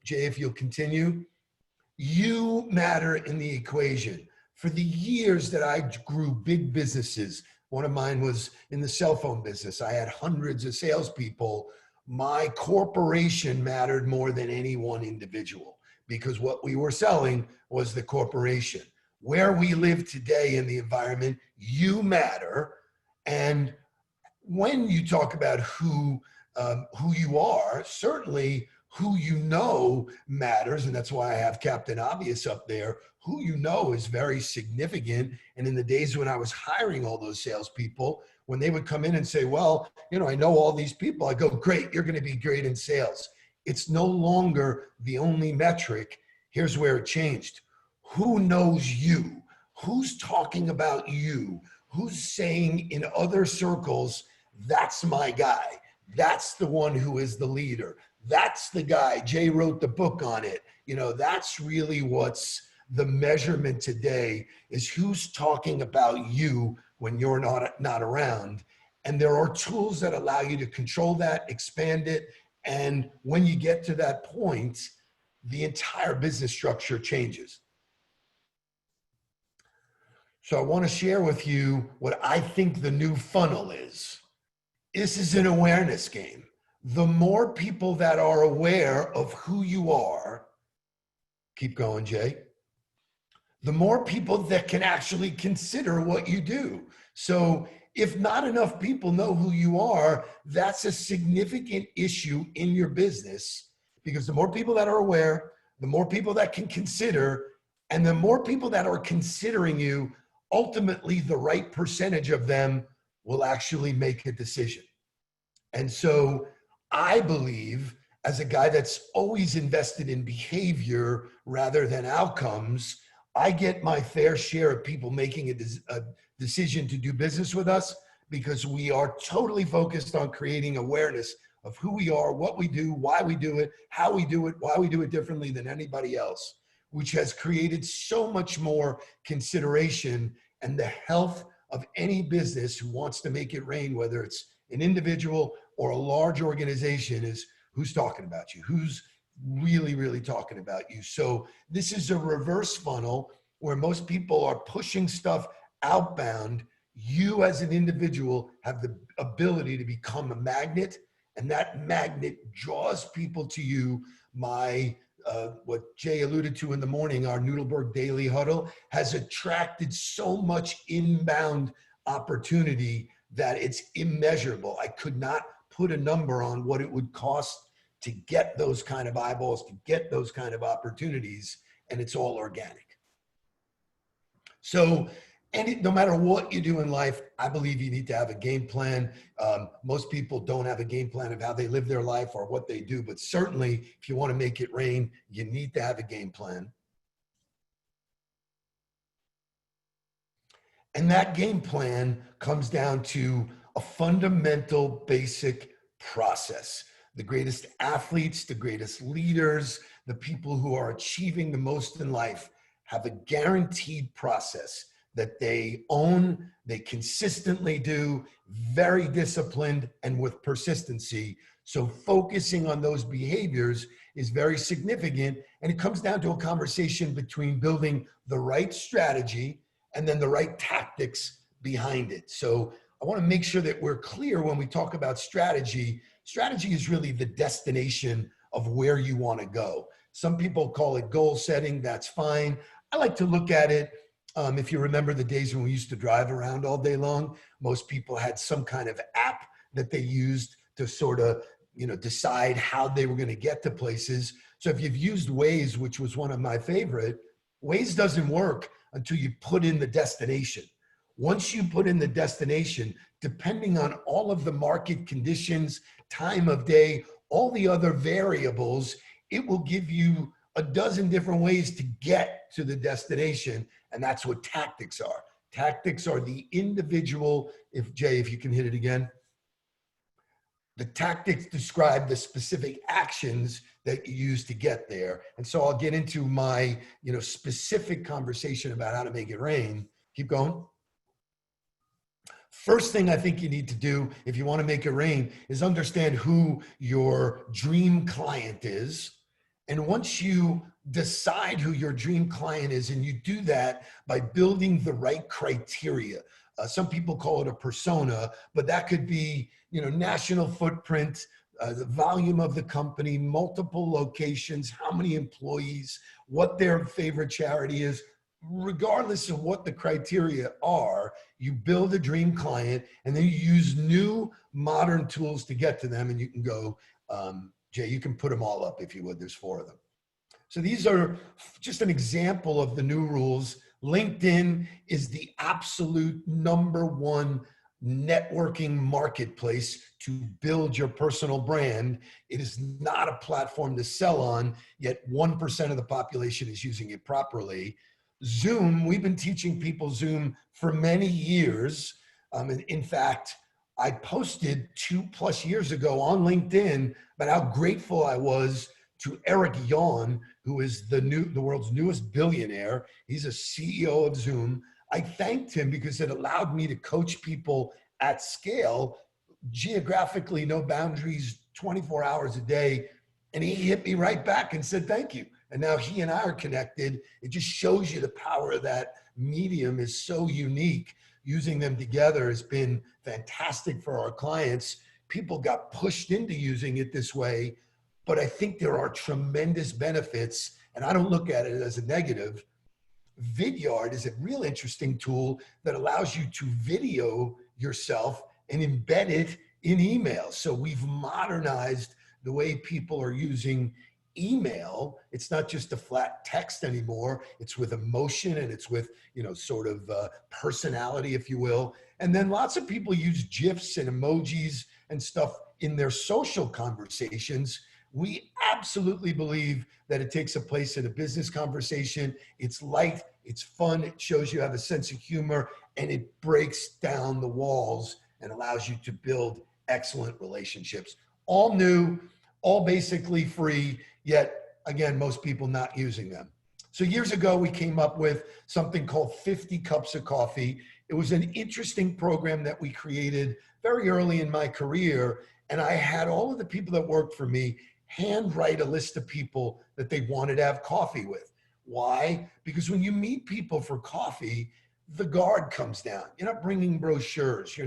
Jay, if you'll continue, you matter in the equation. For the years that I grew big businesses, one of mine was in the cell phone business. I had hundreds of salespeople. My corporation mattered more than any one individual because what we were selling was the corporation. Where we live today in the environment, you matter. And when you talk about who you are, certainly who you know matters, and that's why I have Captain Obvious up there. Who you know is very significant. And in the days when I was hiring all those salespeople, when they would come in and say, "Well, you know, I know all these people," I go, "Great, you're going to be great in sales." It's no longer the only metric. Here's where it changed. Who knows you? Who's talking about you? Who's saying in other circles, "That's my guy. That's the one who is the leader. That's the guy. Jay wrote the book on it." You know, that's really what's the measurement today, is who's talking about you when you're not around. And there are tools that allow you to control that, expand it. And when you get to that point, the entire business structure changes. So I want to share with you what I think the new funnel is. This is an awareness game. The more people that are aware of who you are, keep going, Jay, the more people that can actually consider what you do. So if not enough people know who you are, that's a significant issue in your business, because the more people that are aware, the more people that can consider, and the more people that are considering you, ultimately the right percentage of them will actually make a decision. And so I believe, as a guy that's always invested in behavior rather than outcomes, I get my fair share of people making a decision to do business with us because we are totally focused on creating awareness of who we are, what we do, why we do it, how we do it, why we do it differently than anybody else, which has created so much more consideration. And the health of any business who wants to make it rain, whether it's an individual or a large organization, is who's talking about you, who's really, really talking about you. So this is a reverse funnel where most people are pushing stuff outbound. You as an individual have the ability to become a magnet, and that magnet draws people to you. What Jay alluded to in the morning, our Noodleberg Daily Huddle has attracted so much inbound opportunity that it's immeasurable. I could not put a number on what it would cost to get those kind of eyeballs, to get those kind of opportunities, and it's all organic. So, no matter what you do in life, I believe you need to have a game plan. Most people don't have a game plan of how they live their life or what they do, but certainly if you want to make it rain, you need to have a game plan. And that game plan comes down to a fundamental basic process. The greatest athletes, the greatest leaders, the people who are achieving the most in life have a guaranteed process that they own, they consistently do, very disciplined and with persistency. So focusing on those behaviors is very significant. And it comes down to a conversation between building the right strategy and then the right tactics behind it. So I want to make sure that we're clear when we talk about strategy. Strategy is really the destination of where you want to go. Some people call it goal setting. That's fine. I like to look at it. If you remember the days when we used to drive around all day long, most people had some kind of app that they used to sort of, decide how they were going to get to places. So if you've used Waze, which was one of my favorite, Waze doesn't work until you put in the destination. Once you put in the destination, depending on all of the market conditions, time of day, all the other variables, it will give you a dozen different ways to get to the destination. And that's what tactics are. Tactics are the individual, if Jay, if you can hit it again. The tactics describe the specific actions that you use to get there. And so I'll get into my, specific conversation about how to make it rain. Keep going. First thing I think you need to do if you want to make it rain is understand who your dream client is. And once you decide who your dream client is, and you do that by building the right criteria. Some people call it a persona, but that could be, national footprint, the volume of the company, multiple locations, how many employees, what their favorite charity is. Regardless of what the criteria are, you build a dream client and then you use new modern tools to get to them. And you can go, Jay, you can put them all up if you would. There's 4 of them. So these are just an example of the new rules. LinkedIn is the absolute #1 networking marketplace to build your personal brand. It is not a platform to sell on, yet 1% of the population is using it properly. Zoom, we've been teaching people Zoom for many years. In fact, I posted 2+ years ago on LinkedIn about how grateful I was to Eric Yuan, who is the world's newest billionaire. He's a CEO of Zoom. I thanked him because it allowed me to coach people at scale, geographically, no boundaries, 24 hours a day. And he hit me right back and said, thank you. And now he and I are connected. It just shows you the power of that medium is so unique. Using them together has been fantastic for our clients. People got pushed into using it this way, but I think there are tremendous benefits, and I don't look at it as a negative. Vidyard is a real interesting tool that allows you to video yourself and embed it in email. So we've modernized the way people are using email. It's not just a flat text anymore. It's with emotion and it's with, sort of personality, if you will. And then lots of people use GIFs and emojis and stuff in their social conversations. We absolutely believe that it takes a place in a business conversation. It's light, it's fun, it shows you have a sense of humor, and it breaks down the walls and allows you to build excellent relationships. All new, all basically free, yet again, most people not using them. So years ago, we came up with something called 50 Cups of Coffee. It was an interesting program that we created very early in my career. And I had all of the people that worked for me handwrite a list of people that they wanted to have coffee with. Why? Because when you meet people for coffee, the guard comes down. You're not bringing brochures.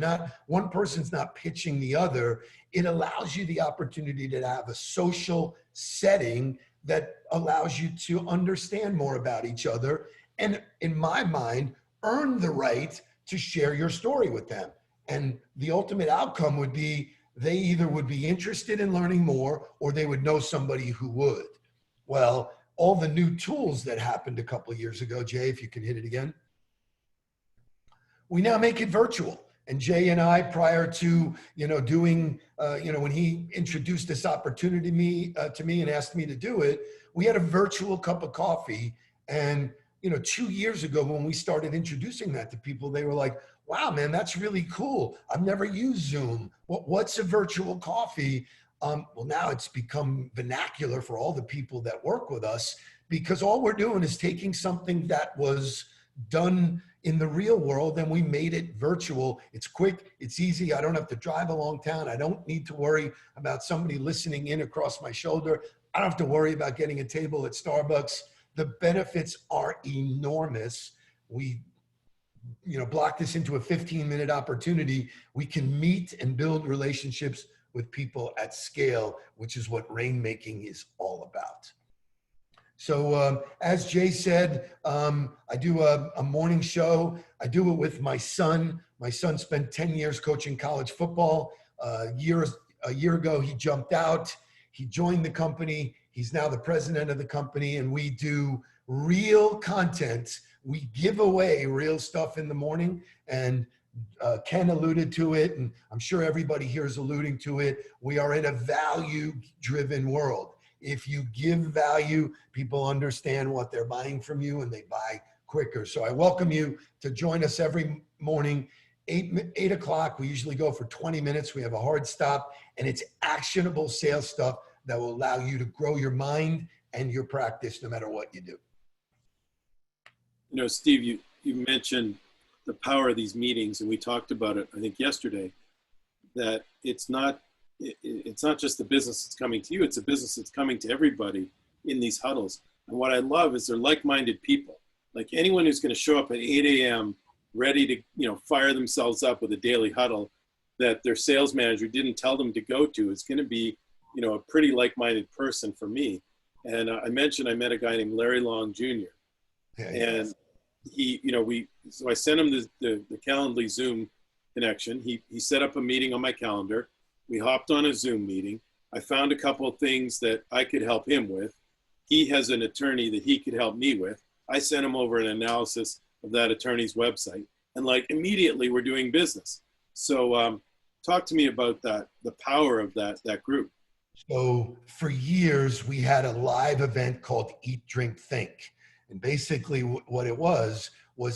One person's not pitching the other. It allows you the opportunity to have a social setting that allows you to understand more about each other. And in my mind, earn the right to share your story with them. And the ultimate outcome would be they either would be interested in learning more or they would know somebody who would. Well, all the new tools that happened a couple of years ago, Jay, if you can hit it again, we now make it virtual. And Jay and I, prior to, doing, when he introduced this opportunity to me and asked me to do it, we had a virtual cup of coffee. And, 2 years ago, when we started introducing that to people, they were like, wow, man, that's really cool. I've never used Zoom. What's a virtual coffee? Well, now it's become vernacular for all the people that work with us, because all we're doing is taking something that was done in the real world and we made it virtual. It's quick, it's easy. I don't have to drive a long town. I don't need to worry about somebody listening in across my shoulder. I don't have to worry about getting a table at Starbucks. The benefits are enormous. We block this into a 15-minute opportunity. We can meet and build relationships with people at scale, which is what rainmaking is all about. So as Jay said, I do a morning show. I do it with my son. My son spent 10 years coaching college football. A year ago, he jumped out. He joined the company. He's now the president of the company, and we do real content. We give away real stuff in the morning, and Ken alluded to it, and I'm sure everybody here is alluding to it. We are in a value-driven world. If you give value, people understand what they're buying from you and they buy quicker. So I welcome you to join us every morning. 8 o'clock, we usually go for 20 minutes. We have a hard stop, and it's actionable sales stuff that will allow you to grow your mind and your practice no matter what you do. You know, Steve, you mentioned the power of these meetings, and we talked about it, I think, yesterday, that it's not just the business that's coming to you, it's a business that's coming to everybody in these huddles. And what I love is they're like-minded people. Like anyone who's going to show up at 8 a.m. ready to, you know, fire themselves up with a daily huddle that their sales manager didn't tell them to go to is going to be, you know, a pretty like-minded person for me. And I mentioned I met a guy named Larry Long Jr. And he, you know, so I sent him the Calendly Zoom connection. He set up a meeting on my calendar. We hopped on a Zoom meeting. I found a couple of things that I could help him with. He has an attorney that he could help me with. I sent him over an analysis of that attorney's website, and like immediately we're doing business. So talk to me about that, the power of that group. So for years, we had a live event called Eat, Drink, Think. And basically what it was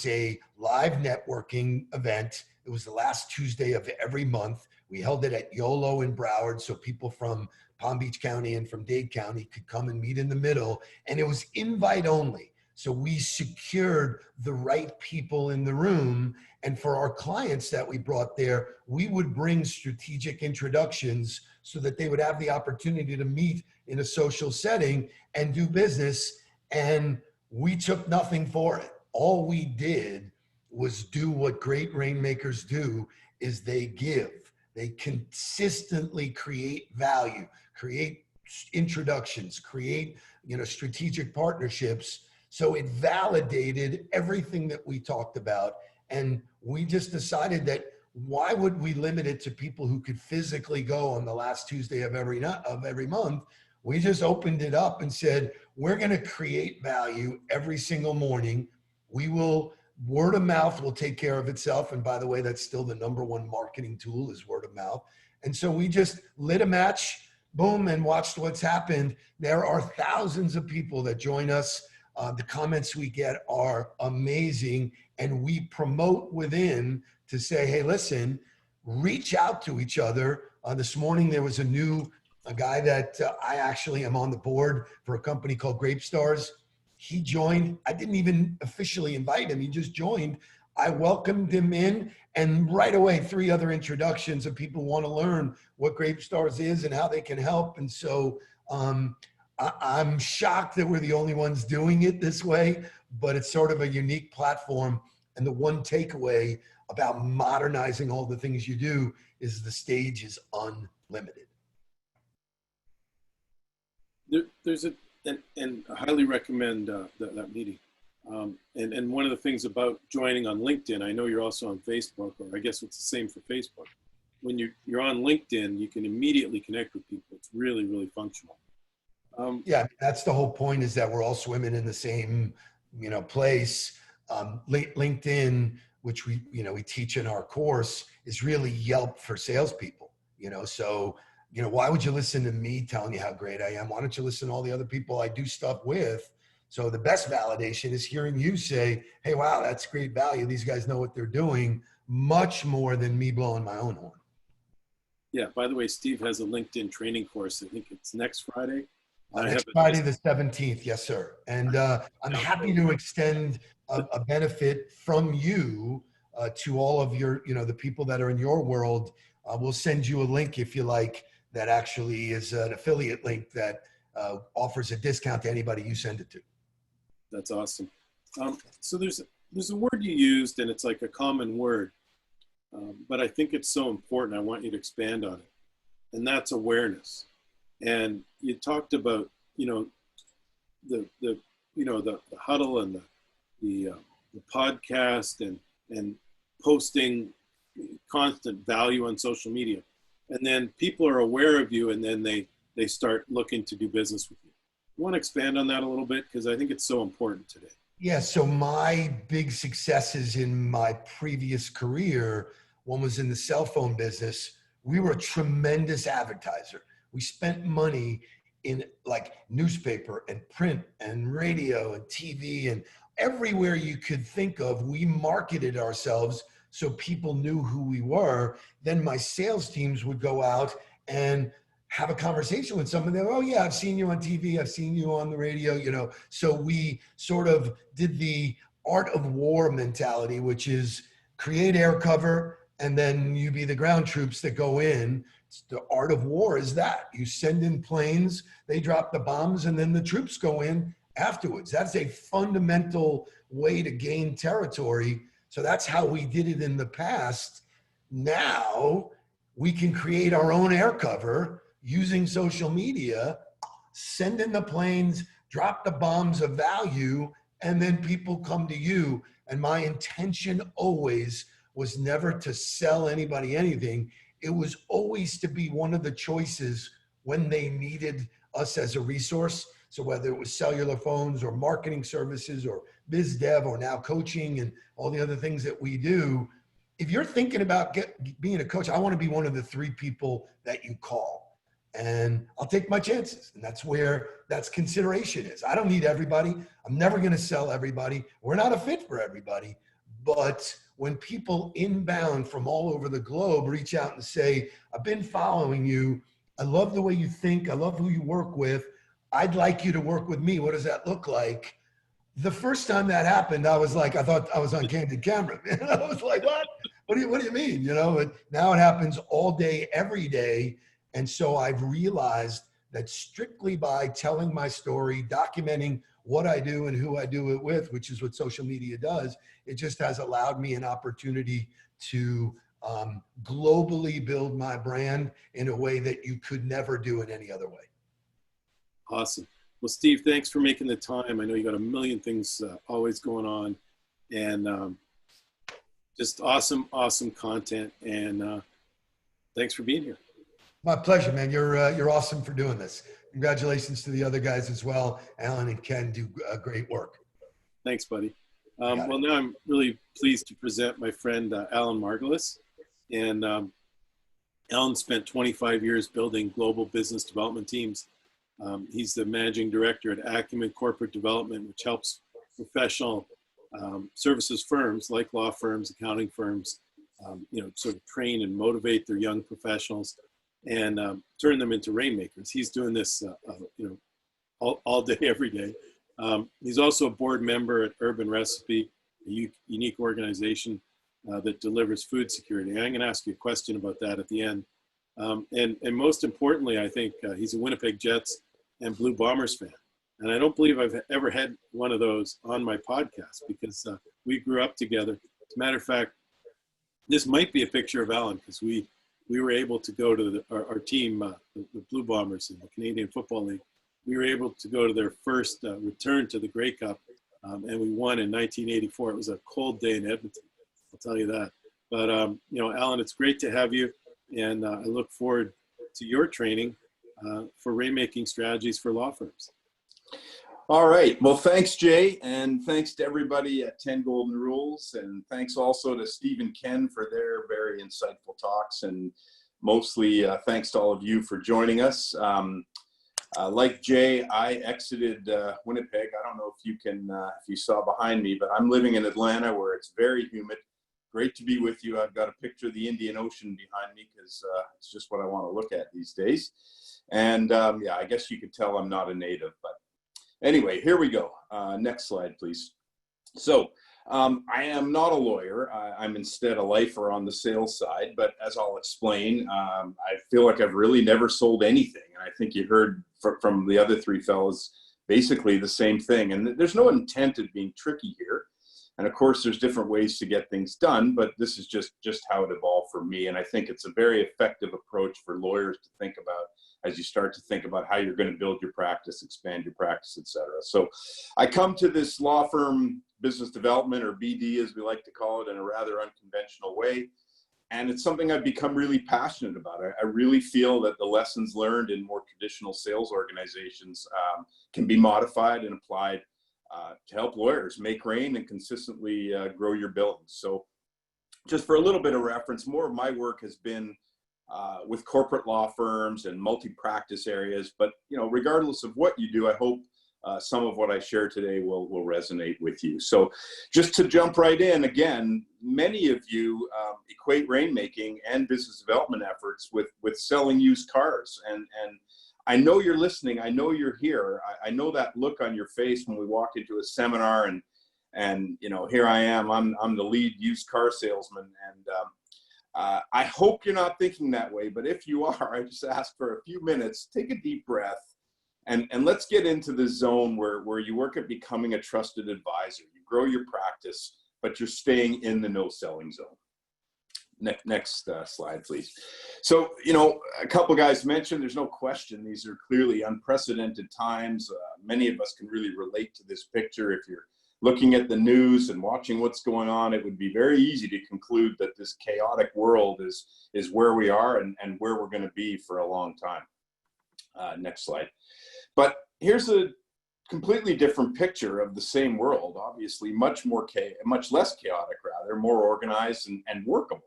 a live networking event. It was the last Tuesday of every month. We held it at YOLO in Broward, so people from Palm Beach County and from Dade County could come and meet in the middle. And it was invite only. So we secured the right people in the room. And for our clients that we brought there, we would bring strategic introductions so that they would have the opportunity to meet in a social setting and do business. And we took nothing for it. All we did was do what great rainmakers do, is they give. They consistently create value, create introductions, create, you know, strategic partnerships. So it validated everything that we talked about. And we just decided that why would we limit it to people who could physically go on the last Tuesday of every month? We just opened it up and said, we're going to create value every single morning. We will, word of mouth will take care of itself. And by the way, that's still the #1 marketing tool, is word of mouth. And so we just lit a match, boom, and watched what's happened. There are thousands of people that join us. The comments we get are amazing, and we promote within to say, hey, listen, reach out to each other. This morning, there was a guy that I actually am on the board for a company called Grape Stars. He joined. I didn't even officially invite him. He just joined. I welcomed him in, and right away, 3 other introductions of people who want to learn what Grape Stars is and how they can help. And so I'm shocked that we're the only ones doing it this way, but it's sort of a unique platform. And the one takeaway about modernizing all the things you do is the stage is unlimited. There's and I highly recommend that meeting. And one of the things about joining on LinkedIn, I know you're also on Facebook, or I guess it's the same for Facebook. When you're on LinkedIn, you can immediately connect with people. It's really, really functional. Yeah, that's the whole point, is that we're all swimming in the same, you know, place. LinkedIn, which we teach in our course, is really Yelp for salespeople. You know, so, you know, why would you listen to me telling you how great I am? Why don't you listen to all the other people I do stuff with? So the best validation is hearing you say, hey, wow, that's great value. These guys know what they're doing, much more than me blowing my own horn. Yeah, by the way, Steve has a LinkedIn training course. I think it's next Friday. Next Friday the 17th, yes, sir. And I'm happy to extend a benefit from you to all of your, you know, the people that are in your world. We'll send you a link if you like, that actually is an affiliate link that offers a discount to anybody you send it to. That's awesome. So there's a word you used, and it's like a common word, but I think it's so important. I want you to expand on it, and that's awareness. And you talked about, you know, the huddle and the podcast and posting constant value on social media, and then people are aware of you, and then they start looking to do business with you. You want to expand on that a little bit, because I think it's so important today. Yeah. So my big successes in my previous career, one was in the cell phone business. We were a tremendous advertiser. We spent money in like newspaper and print and radio and TV and everywhere you could think of. We marketed ourselves so people knew who we were. Then my sales teams would go out and have a conversation with someone. They go, oh yeah, I've seen you on TV, I've seen you on the radio, you know. So we sort of did the art of war mentality, which is create air cover and then you be the ground troops that go in. The art of war is that you send in planes, they drop the bombs, and then the troops go in afterwards. That's a fundamental way to gain territory. So that's how we did it in the past. Now we can create our own air cover using social media, send in the planes, drop the bombs of value, and then people come to you. And my intention always was never to sell anybody anything. It was always to be one of the choices when they needed us as a resource. So whether it was cellular phones or marketing services or biz dev or now coaching and all the other things that we do, if you're thinking about being a coach, I want to be one of the 3 people that you call. And I'll take my chances. And that's where that's consideration is. I don't need everybody. I'm never going to sell everybody. We're not a fit for everybody. But when people inbound from all over the globe reach out and say, I've been following you. I love the way you think. I love who you work with. I'd like you to work with me. What does that look like? The first time that happened, I was like, I thought I was on candid camera. I was like, what? What do you mean? You know, and now it happens all day, every day. And so I've realized that strictly by telling my story, documenting what I do and who I do it with, which is what social media does, it just has allowed me an opportunity to globally build my brand in a way that you could never do it any other way. Awesome. Well, Steve, thanks for making the time. I know you got a million things always going on, and just awesome content. And thanks for being here. My pleasure, man. You're awesome for doing this. Congratulations to the other guys as well. Alan and Ken do great work. Thanks, buddy. Well, now I'm really pleased to present my friend Alan Margulis. And Alan spent 25 years building global business development teams. He's the managing director at Acumen Corporate Development, which helps professional services firms like law firms, accounting firms, sort of train and motivate their young professionals and turn them into rainmakers. He's doing this, all day, every day. He's also a board member at Urban Recipe, a unique organization that delivers food security. And I'm going to ask you a question about that at the end. And most importantly, I think he's a Winnipeg Jets and Blue Bombers fan. And I don't believe I've ever had one of those on my podcast because we grew up together. As a matter of fact, this might be a picture of Alan because we were able to go to our team, the Blue Bombers in the Canadian Football League. We were able to go to their first return to the Grey Cup, and we won in 1984. It was a cold day in Edmonton, I'll tell you that. But, Alan, it's great to have you, and I look forward to your training for rainmaking strategies for law firms. All right. Well, thanks, Jay, and thanks to everybody at 10 Golden Rules, and thanks also to Steve and Ken for their very insightful talks, and mostly thanks to all of you for joining us. Like Jay, I exited Winnipeg. I don't know if you saw behind me, but I'm living in Atlanta where it's very humid. Great to be with you. I've got a picture of the Indian Ocean behind me because it's just what I want to look at these days. And yeah, I guess you could tell I'm not a native, but anyway, here we go. Next slide, please. So I am not a lawyer. I'm instead a lifer on the sales side, but as I'll explain, I feel like I've really never sold anything. And I think you heard from the other 3 fellows basically the same thing. And there's no intent of being tricky here. And of course, there's different ways to get things done, but this is just how it evolved for me. And I think it's a very effective approach for lawyers to think about as you start to think about how you're going to build your practice, expand your practice, et cetera. So I come to this law firm business development, or BD as we like to call it, in a rather unconventional way. And it's something I've become really passionate about. I really feel that the lessons learned in more traditional sales organizations can be modified and applied to help lawyers make rain and consistently grow your billings. So just for a little bit of reference, more of my work has been with corporate law firms and multi-practice areas. But, regardless of what you do, I hope some of what I share today will resonate with you. So just to jump right in, again, many of you equate rainmaking and business development efforts with selling used cars. And I know you're listening. I know you're here. I know that look on your face when we walk into a seminar and you know, here I am, I'm the lead used car salesman. And I hope you're not thinking that way, but if you are, I just ask for a few minutes, take a deep breath, and let's get into the zone where you work at becoming a trusted advisor. You grow your practice, but you're staying in the no selling zone. Next slide, please. So, you know, a couple guys mentioned, there's no question, these are clearly unprecedented times. Many of us can really relate to this picture. If you're looking at the news and watching what's going on, it would be very easy to conclude that this chaotic world is where we are and where we're going to be for a long time. Next slide. But here's a completely different picture of the same world, obviously much less chaotic, rather, more organized and workable.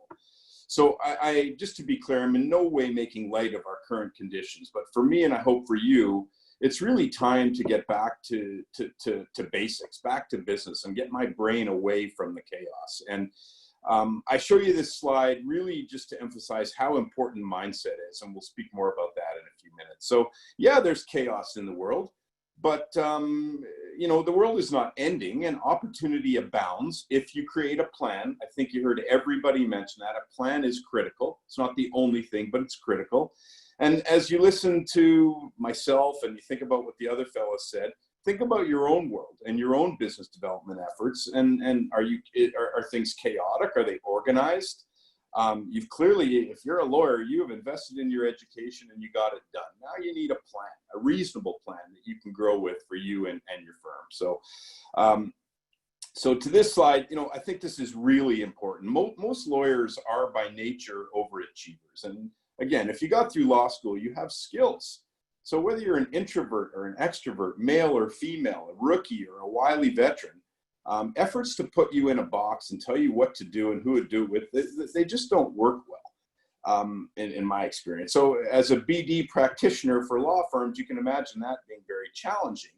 So I just to be clear, I'm in no way making light of our current conditions, but for me, and I hope for you, it's really time to get back to basics, back to business, and get my brain away from the chaos. And I show you this slide really just to emphasize how important mindset is, and we'll speak more about that in a few minutes. So yeah, there's chaos in the world, but you know, the world is not ending, and opportunity abounds if you create a plan. I think you heard everybody mention that. A plan is critical. It's not the only thing, but it's critical. And as you listen to myself and you think about what the other fellows said, think about your own world and your own business development efforts. And are things chaotic? Are they organized? You've clearly, if you're a lawyer, you have invested in your education and you got it done. Now you need a plan, a reasonable plan that you can grow with for you and your firm. So, so to this slide, you know, I think this is really important. Most lawyers are by nature overachievers. And again, if you got through law school, you have skills. So whether you're an introvert or an extrovert, male or female, a rookie or a wily veteran, efforts to put you in a box and tell you what to do and who to do it with, they just don't work well, in my experience. So as a BD practitioner for law firms, you can imagine that being very challenging.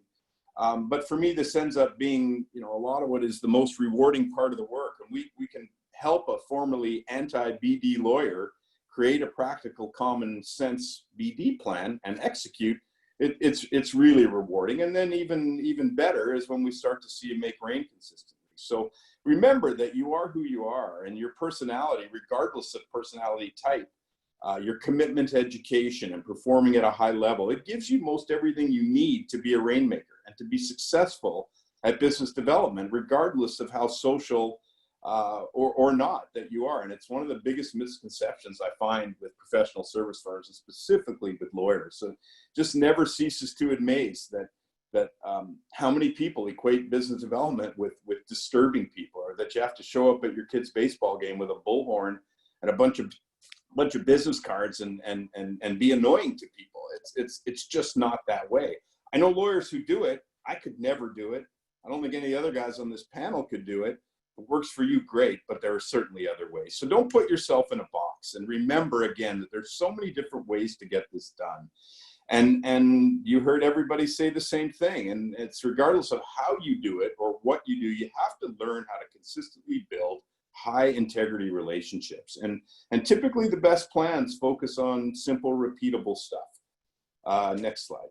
But for me, this ends up being, you know, a lot of what is the most rewarding part of the work. And we can help a formerly anti-BD lawyer create a practical, common sense BD plan and execute. It's really rewarding. And then even better is when we start to see you make rain consistently. So remember that you are who you are, and your personality, regardless of personality type, your commitment to education and performing at a high level, it gives you most everything you need to be a rainmaker and to be successful at business development, regardless of how social or not that you are. And it's one of the biggest misconceptions I find with professional service firms, and specifically with lawyers. So just never ceases to amaze that how many people equate business development with disturbing people, or that you have to show up at your kid's baseball game with a bullhorn and a bunch of business cards and be annoying to people. It's just not that way. I know lawyers who do it. I could never do it. I don't think any other guys on this panel could do it. It works for you, great, but there are certainly other ways. So don't put yourself in a box. And remember, again, that there's so many different ways to get this done. And you heard everybody say the same thing. And it's regardless of how you do it or what you do, you have to learn how to consistently build high integrity relationships. And typically the best plans focus on simple, repeatable stuff. Next slide.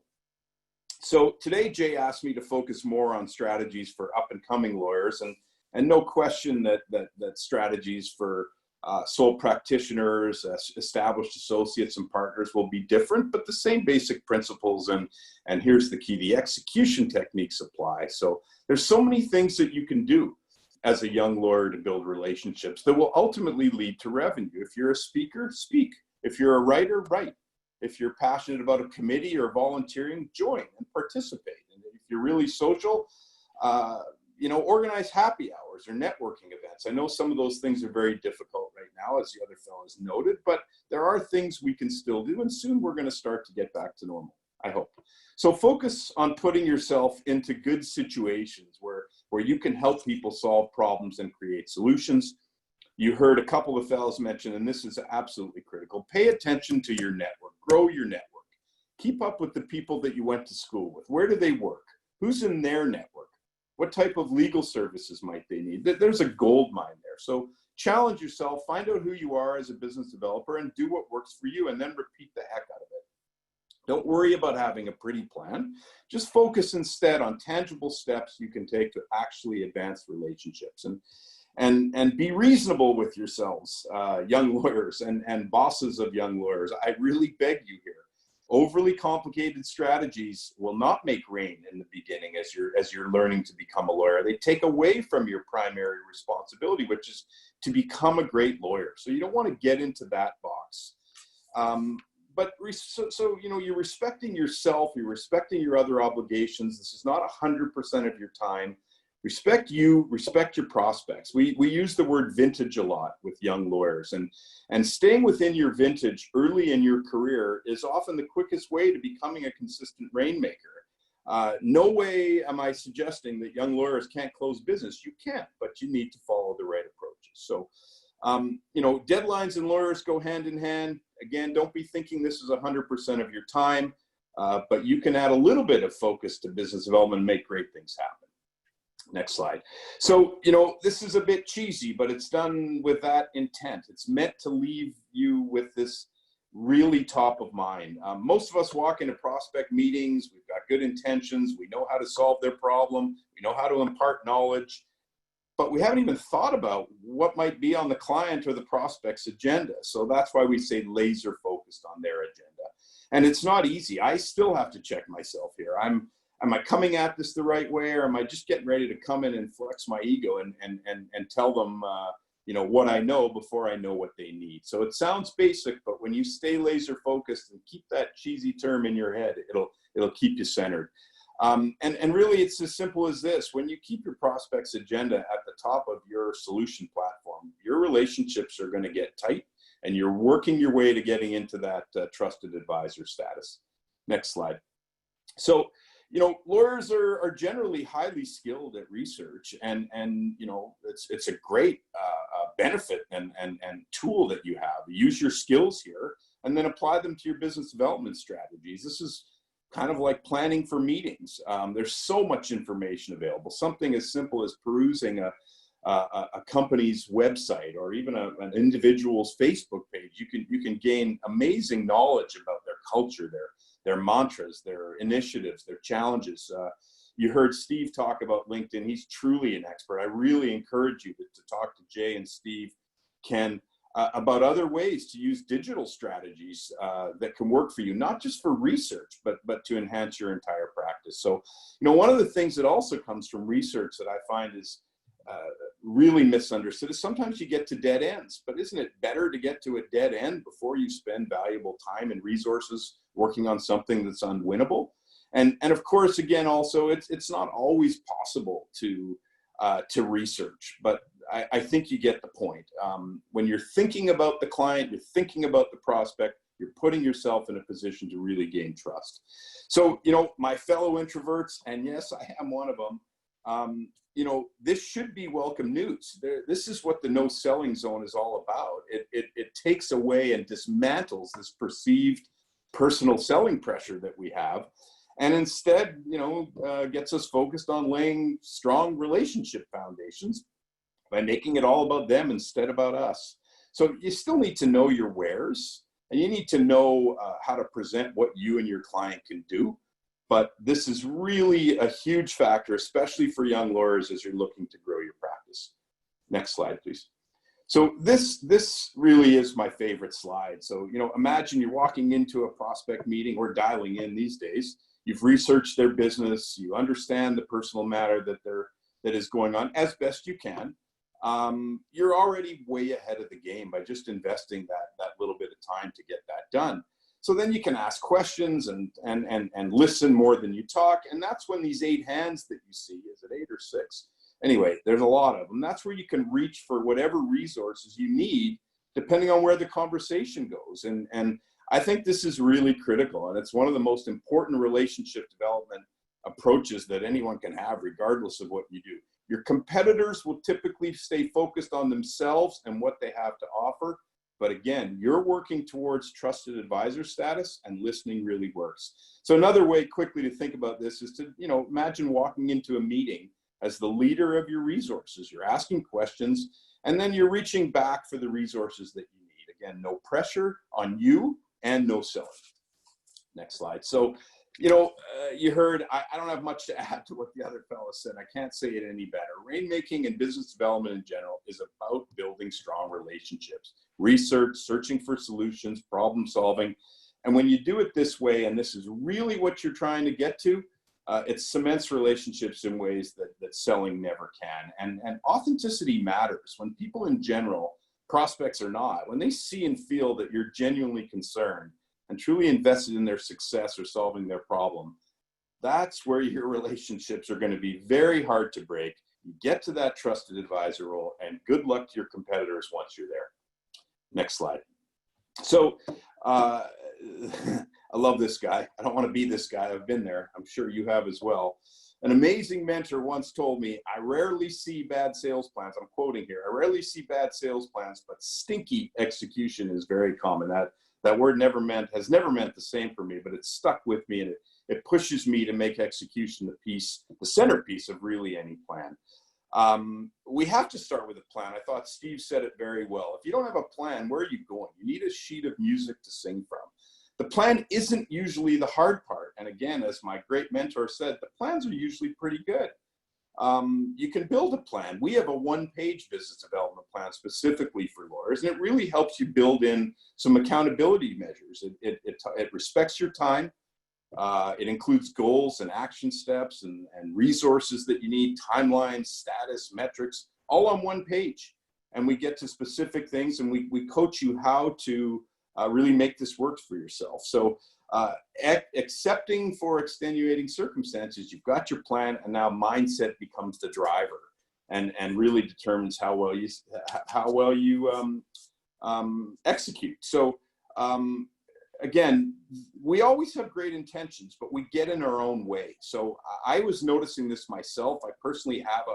So today, Jay asked me to focus more on strategies for up and coming lawyers. And no question that strategies for sole practitioners, established associates and partners will be different, but the same basic principles and here's the key, the execution techniques apply. So there's so many things that you can do as a young lawyer to build relationships that will ultimately lead to revenue. If you're a speaker, speak. If you're a writer, write. If you're passionate about a committee or volunteering, join and participate. And if you're really social, you know, organize happy hours or networking events. I know some of those things are very difficult right now, as the other fellows noted, but there are things we can still do, and soon we're going to start to get back to normal, I hope. So focus on putting yourself into good situations where you can help people solve problems and create solutions. You heard a couple of fellows mention, and this is absolutely critical, pay attention to your network, grow your network. Keep up with the people that you went to school with. Where do they work? Who's in their network? What type of legal services might they need? There's a gold mine there. So challenge yourself, find out who you are as a business developer, and do what works for you, and then repeat the heck out of it. Don't worry about having a pretty plan. Just focus instead on tangible steps you can take to actually advance relationships. And be reasonable with yourselves, young lawyers and bosses of young lawyers. I really beg you here. Overly complicated strategies will not make rain in the beginning as you're learning to become a lawyer. They take away from your primary responsibility, which is to become a great lawyer. So you don't want to get into that box. So you're respecting yourself, you're respecting your other obligations. This is not 100% of your time. Respect you, respect your prospects. We use the word vintage a lot with young lawyers, and staying within your vintage early in your career is often the quickest way to becoming a consistent rainmaker. No way am I suggesting that young lawyers can't close business. You can, but you need to follow the right approaches. So, deadlines and lawyers go hand in hand. Again, don't be thinking this is 100% of your time, but you can add a little bit of focus to business development and make great things happen. Next slide. So, this is a bit cheesy, but it's done with that intent. It's meant to leave you with this really top of mind. Most of us walk into prospect meetings. We've got good intentions. We know how to solve their problem. We know how to impart knowledge, but we haven't even thought about what might be on the client or the prospect's agenda. So that's why we say laser focused on their agenda. And it's not easy. I still have to check myself here. Am I coming at this the right way, or am I just getting ready to come in and flex my ego and tell them, what I know before I know what they need? So it sounds basic, but when you stay laser focused and keep that cheesy term in your head, it'll keep you centered. And really, it's as simple as this. When you keep your prospect's agenda at the top of your solution platform, your relationships are going to get tight, and you're working your way to getting into that trusted advisor status. Next slide. So, lawyers are generally highly skilled at research, and it's a great benefit and tool that you have. Use your skills here and then apply them to your business development strategies. This is kind of like planning for meetings. There's so much information available. Something as simple as perusing a company's website or even an individual's Facebook page. You can gain amazing knowledge about their culture, their mantras, their initiatives, their challenges. You heard Steve talk about LinkedIn. He's truly an expert. I really encourage you to talk to Jay and Steve, Ken, about other ways to use digital strategies that can work for you, not just for research, but to enhance your entire practice. So, one of the things that also comes from research that I find is really misunderstood is sometimes you get to dead ends, but isn't it better to get to a dead end before you spend valuable time and resources working on something that's unwinnable? And of course, again, also it's not always possible to research, but I think you get the point. When you're thinking about the client, you're thinking about the prospect, you're putting yourself in a position to really gain trust. So, my fellow introverts, and yes, I am one of them, this should be welcome news. This is what the no selling zone is all about. It takes away and dismantles this perceived personal selling pressure that we have, and instead, gets us focused on laying strong relationship foundations by making it all about them instead about us. So you still need to know your wares, and you need to know how to present what you and your client can do. But this is really a huge factor, especially for young lawyers as you're looking to grow your practice. Next slide, please. So this really is my favorite slide. So, imagine you're walking into a prospect meeting or dialing in these days. You've researched their business. You understand the personal matter that is going on as best you can. You're already way ahead of the game by just investing that little bit of time to get that done. So then you can ask questions and listen more than you talk. And that's when these 8 hands that you see, is it 8 or 6? Anyway, there's a lot of them. That's where you can reach for whatever resources you need, depending on where the conversation goes. And I think this is really critical. And it's one of the most important relationship development approaches that anyone can have, regardless of what you do. Your competitors will typically stay focused on themselves and what they have to offer. But again, you're working towards trusted advisor status, and listening really works. So another way quickly to think about this is to, imagine walking into a meeting as the leader of your resources. You're asking questions, and then you're reaching back for the resources that you need. Again, no pressure on you and no selling. Next slide. So, you heard, I don't have much to add to what the other fellow said. I can't say it any better. Rainmaking and business development in general is about building strong relationships, research, searching for solutions, problem solving. And when you do it this way, and this is really what you're trying to get to, it cements relationships in ways that selling never can. And authenticity matters. When people in general, prospects or not, when they see and feel that you're genuinely concerned and truly invested in their success or solving their problem, that's where your relationships are going to be very hard to break. You get to that trusted advisor role, and good luck to your competitors once you're there. Next slide. So I love this guy. I don't want to be this guy. I've been there. I'm sure you have as well. An amazing mentor once told me, I rarely see bad sales plans. I'm quoting here. I rarely see bad sales plans, but stinky execution is very common. That word has never meant the same for me, but it's stuck with me, and it pushes me to make execution the centerpiece of really any plan. We have to start with a plan. I thought Steve said it very well. If you don't have a plan, where are you going? You need a sheet of music to sing from. The plan isn't usually the hard part. And again, as my great mentor said, the plans are usually pretty good. You can build a plan. We have a one-page business development plan specifically for lawyers, and it really helps you build in some accountability measures. It respects your time. It includes goals and action steps and resources that you need, timelines, status, metrics, all on one page. And we get to specific things, and we coach you how to really make this work for yourself. So accepting for extenuating circumstances, you've got your plan, and now mindset becomes the driver and really determines how well you execute. So again, we always have great intentions, but we get in our own way. So I was noticing this myself. I personally have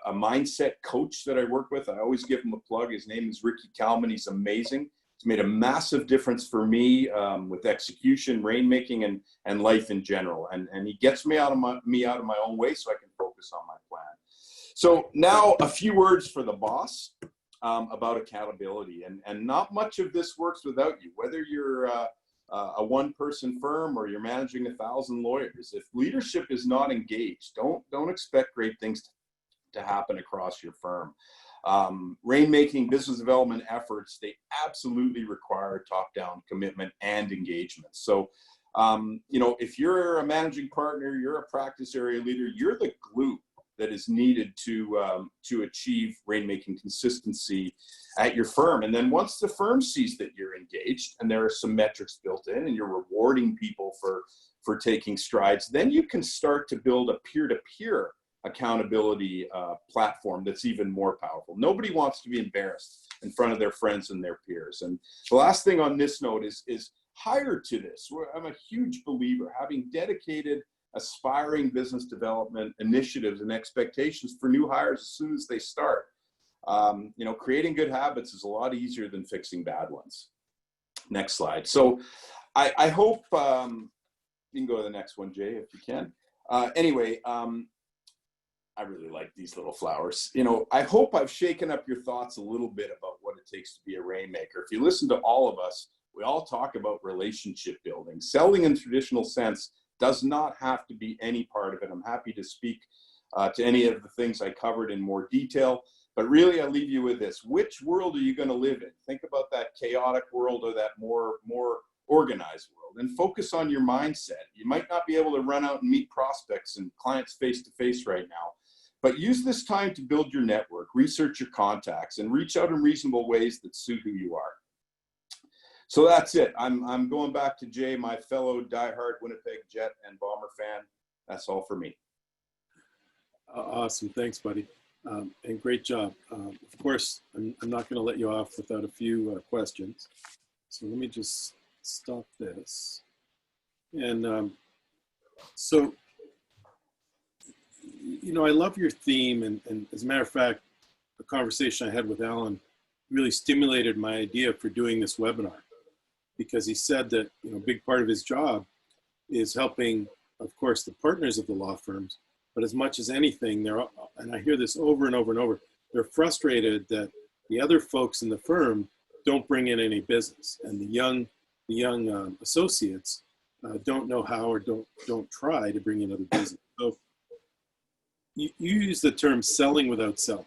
a mindset coach that I work with. I always give him a plug. His name is Ricky Kalman. He's amazing. It's made a massive difference for me with execution, rainmaking, and life in general. And he gets me out of my own way so I can focus on my plan. So now a few words for the boss about accountability. And not much of this works without you, whether you're a one-person firm or you're managing 1,000 lawyers. If leadership is not engaged, don't expect great things to happen across your firm. Rainmaking business development efforts, they absolutely require top-down commitment and engagement. So, if you're a managing partner, you're a practice area leader, you're the glue that is needed to achieve rainmaking consistency at your firm. And then once the firm sees that you're engaged and there are some metrics built in and you're rewarding people for taking strides, then you can start to build a peer-to-peer accountability platform that's even more powerful. Nobody wants to be embarrassed in front of their friends and their peers. And the last thing on this note is hire to this. I'm a huge believer, having dedicated, aspiring business development initiatives and expectations for new hires as soon as they start. Creating good habits is a lot easier than fixing bad ones. Next slide. So I hope, you can go to the next one, Jay, if you can. I really like these little flowers. I hope I've shaken up your thoughts a little bit about what it takes to be a rainmaker. If you listen to all of us, we all talk about relationship building. Selling in traditional sense does not have to be any part of it. I'm happy to speak to any of the things I covered in more detail, but really I leave you with this. Which world are you going to live in? Think about that chaotic world or that more organized world, and focus on your mindset. You might not be able to run out and meet prospects and clients face to face right now, but use this time to build your network, research your contacts, and reach out in reasonable ways that suit who you are. So that's it. I'm going back to Jay, my fellow diehard Winnipeg Jet and Bomber fan. That's all for me. Awesome. Thanks, buddy. And great job. Of course, I'm not going to let you off without a few questions. So let me just stop this. And so, I love your theme. And as a matter of fact, the conversation I had with Alan really stimulated my idea for doing this webinar, because he said that, a big part of his job is helping, of course, the partners of the law firms, but as much as anything, and I hear this over and over and over, they're frustrated that the other folks in the firm don't bring in any business, and the young associates don't know how, or don't try to bring in other business. So you use the term selling without selling,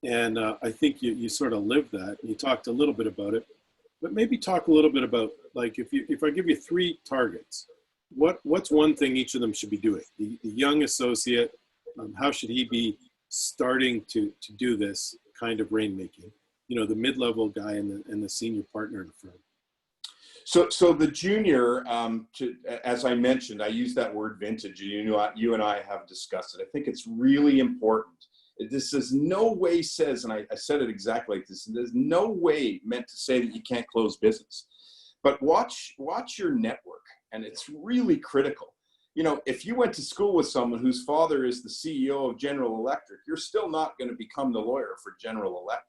and I think you sort of live that. You talked a little bit about it, but maybe talk a little bit about, like, if I give you 3 targets, what's one thing each of them should be doing? The young associate, how should he be starting to do this kind of rainmaking? The mid-level guy and the senior partner in the firm. So the junior, as I mentioned, I use that word vintage. You and I have discussed it. I think it's really important. This is no way says, and I said it exactly like this, there's no way meant to say that you can't close business. But watch your network, and it's really critical. If you went to school with someone whose father is the CEO of General Electric, you're still not going to become the lawyer for General Electric.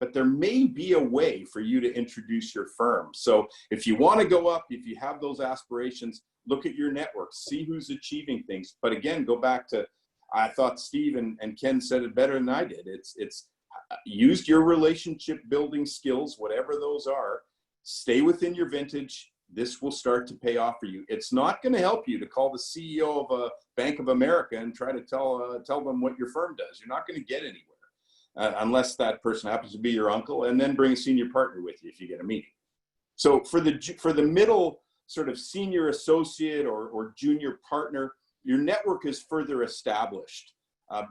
But there may be a way for you to introduce your firm. So if you want to go up, if you have those aspirations, look at your network, see who's achieving things. But again, go back to, I thought Steve and Ken said it better than I did. It's use your relationship building skills, whatever those are, stay within your vintage. This will start to pay off for you. It's not going to help you to call the CEO of a Bank of America and try to tell them what your firm does. You're not going to get anywhere. Unless that person happens to be your uncle, and then bring a senior partner with you if you get a meeting. So for the middle sort of senior associate or junior partner, your network is further established.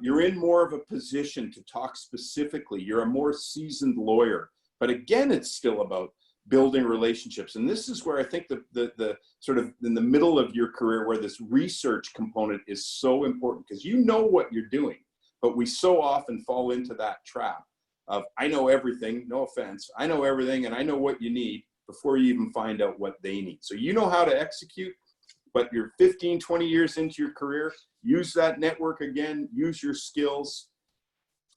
You're in more of a position to talk specifically. You're a more seasoned lawyer. But again, it's still about building relationships. And this is where I think the sort of in the middle of your career, where this research component is so important, because you know what you're doing. But we so often fall into that trap of, I know everything, no offense, I know everything and I know what you need before you even find out what they need. So you know how to execute, but you're 15, 20 years into your career, use that network again, use your skills,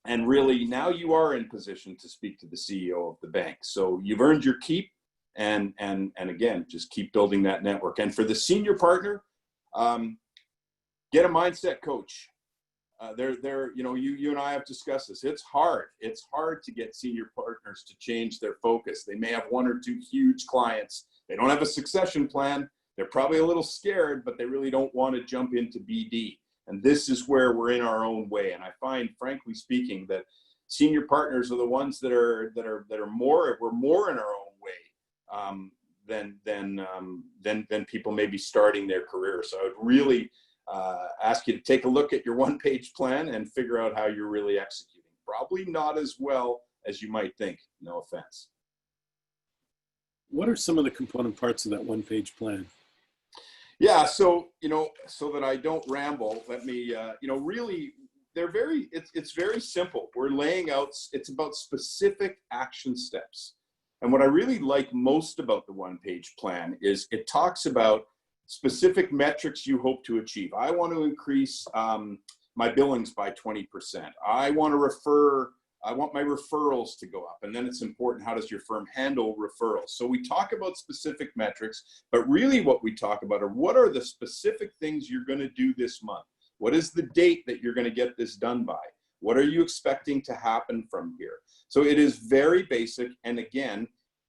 and really now you are in position to speak to the CEO of the bank. So you've earned your keep, and again, just keep building that network. And for the senior partner, get a mindset coach. You and I have discussed this. It's hard. It's hard to get senior partners to change their focus. They may have 1 or 2 huge clients. They don't have a succession plan. They're probably a little scared, but they really don't want to jump into BD. And this is where we're in our own way. And I find, frankly speaking, that senior partners are the ones that are more. We're more in our own way than people maybe starting their career. So I would really ask you to take a look at your 1-page plan and figure out how you're really executing. Probably not as well as you might think, no offense. What are some of the component parts of that 1-page plan? Yeah, so so that I don't ramble, let me really it's very simple. We're laying out, it's about specific action steps. And what I really like most about the 1-page plan is it talks about specific metrics you hope to achieve. I want to increase my billings by 20%. I want my referrals to go up. And then it's important, how does your firm handle referrals? So we talk about specific metrics, but really what we talk about are, what are the specific things you're going to do this month? What is the date that you're going to get this done by? What are you expecting to happen from here? So it is very basic. And again,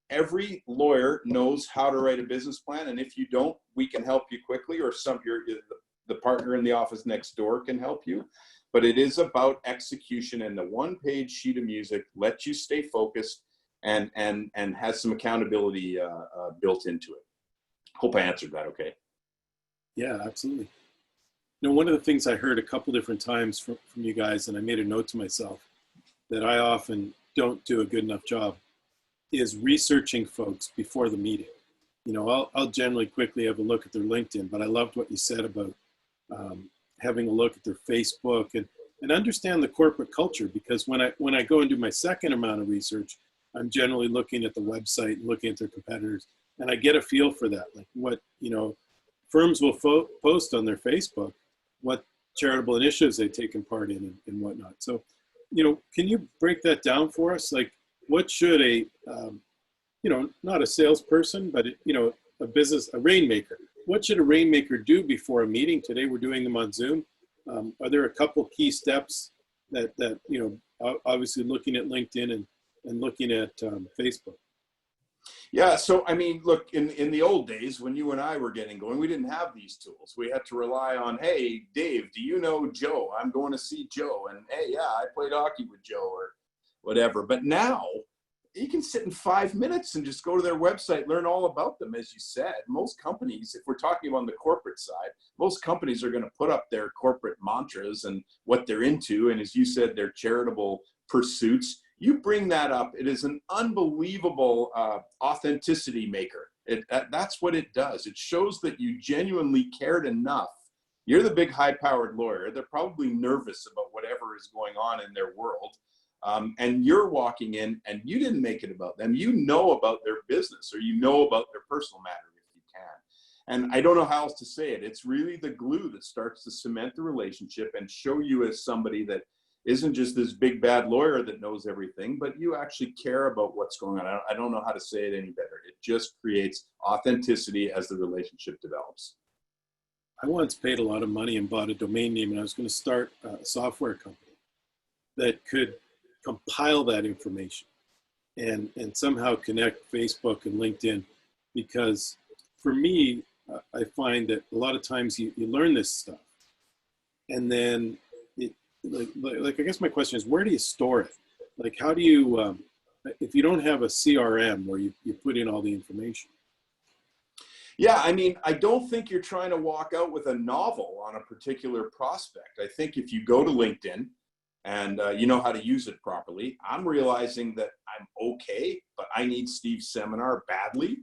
every lawyer knows how to write a business plan. And if you don't, we can help you quickly, or the partner in the office next door can help you. But it is about execution, and the 1-page sheet of music lets you stay focused and has some accountability built into it. Hope I answered that okay. Yeah, absolutely. One of the things I heard a couple different times from you guys, and I made a note to myself that I often don't do a good enough job, is researching folks before the meeting. I'll generally quickly have a look at their LinkedIn, but I loved what you said about having a look at their Facebook and understand the corporate culture, because when I go and do my second amount of research, I'm generally looking at the website and looking at their competitors, and I get a feel for that, like what firms will post on their Facebook, what charitable initiatives they've taken part in and whatnot. So can you break that down for us? Like, what should a, not a salesperson, but, a rainmaker, what should a rainmaker do before a meeting? Today we're doing them on Zoom. Are there a couple key steps that obviously looking at LinkedIn and looking at Facebook? Yeah, so I mean, look, in the old days when you and I were getting going, we didn't have these tools. We had to rely on, hey, Dave, do you know Joe? I'm going to see Joe. And hey, yeah, I played hockey with Joe or whatever. But now you can sit in 5 minutes and just go to their website, learn all about them. As you said, most companies, if we're talking on the corporate side, most companies are going to put up their corporate mantras and what they're into. And as you said, their charitable pursuits. You bring that up, it is an unbelievable authenticity maker. That's what it does. It shows that you genuinely cared enough. You're the big high-powered lawyer. They're probably nervous about whatever is going on in their world. And you're walking in and you didn't make it about them. You know about their business, or you know about their personal matter if you can. And I don't know how else to say it. It's really the glue that starts to cement the relationship and show you as somebody that isn't just this big bad lawyer that knows everything, but you actually care about what's going on. I don't know how to say it any better. It just creates authenticity as the relationship develops. I once paid a lot of money and bought a domain name, and I was going to start a software company that could compile that information and somehow connect Facebook and LinkedIn. Because for me, I find that a lot of times you learn this stuff, and then like I guess my question is, where do you store it? Like, how do you, if you don't have a CRM where you put in all the information? Yeah, I mean, I don't think you're trying to walk out with a novel on a particular prospect. I think if you go to LinkedIn and you know how to use it properly, I'm realizing that I'm okay, but I need Steve's seminar badly.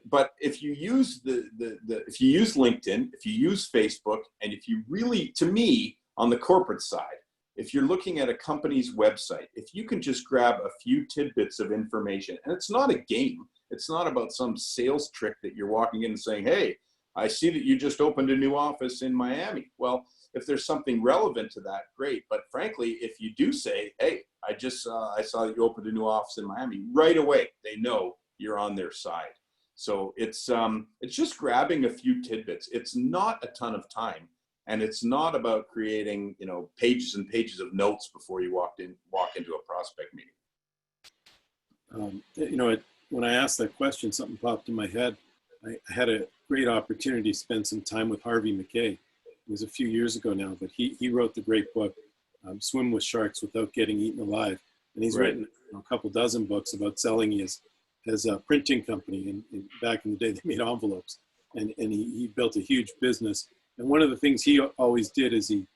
But if you use if you use LinkedIn, if you use Facebook, and if you really, to me, on the corporate side, if you're looking at a company's website, if you can just grab a few tidbits of information, and it's not a game, it's not about some sales trick that you're walking in and saying, hey, I see that you just opened a new office in Miami. Well, if there's something relevant to that, great. But frankly, if you do say, hey, I saw that you opened a new office in Miami, right away, they know you're on their side. So it's just grabbing a few tidbits. It's not a ton of time. And it's not about creating, pages and pages of notes before you walk into a prospect meeting. When I asked that question, something popped in my head. I had a great opportunity to spend some time with Harvey McKay. It was a few years ago now, but he wrote the great book, Swim with Sharks Without Getting Eaten Alive. And he's written a couple dozen books about selling his printing company. And back in the day, they made envelopes. And he built a huge business. And one of the things he always did is he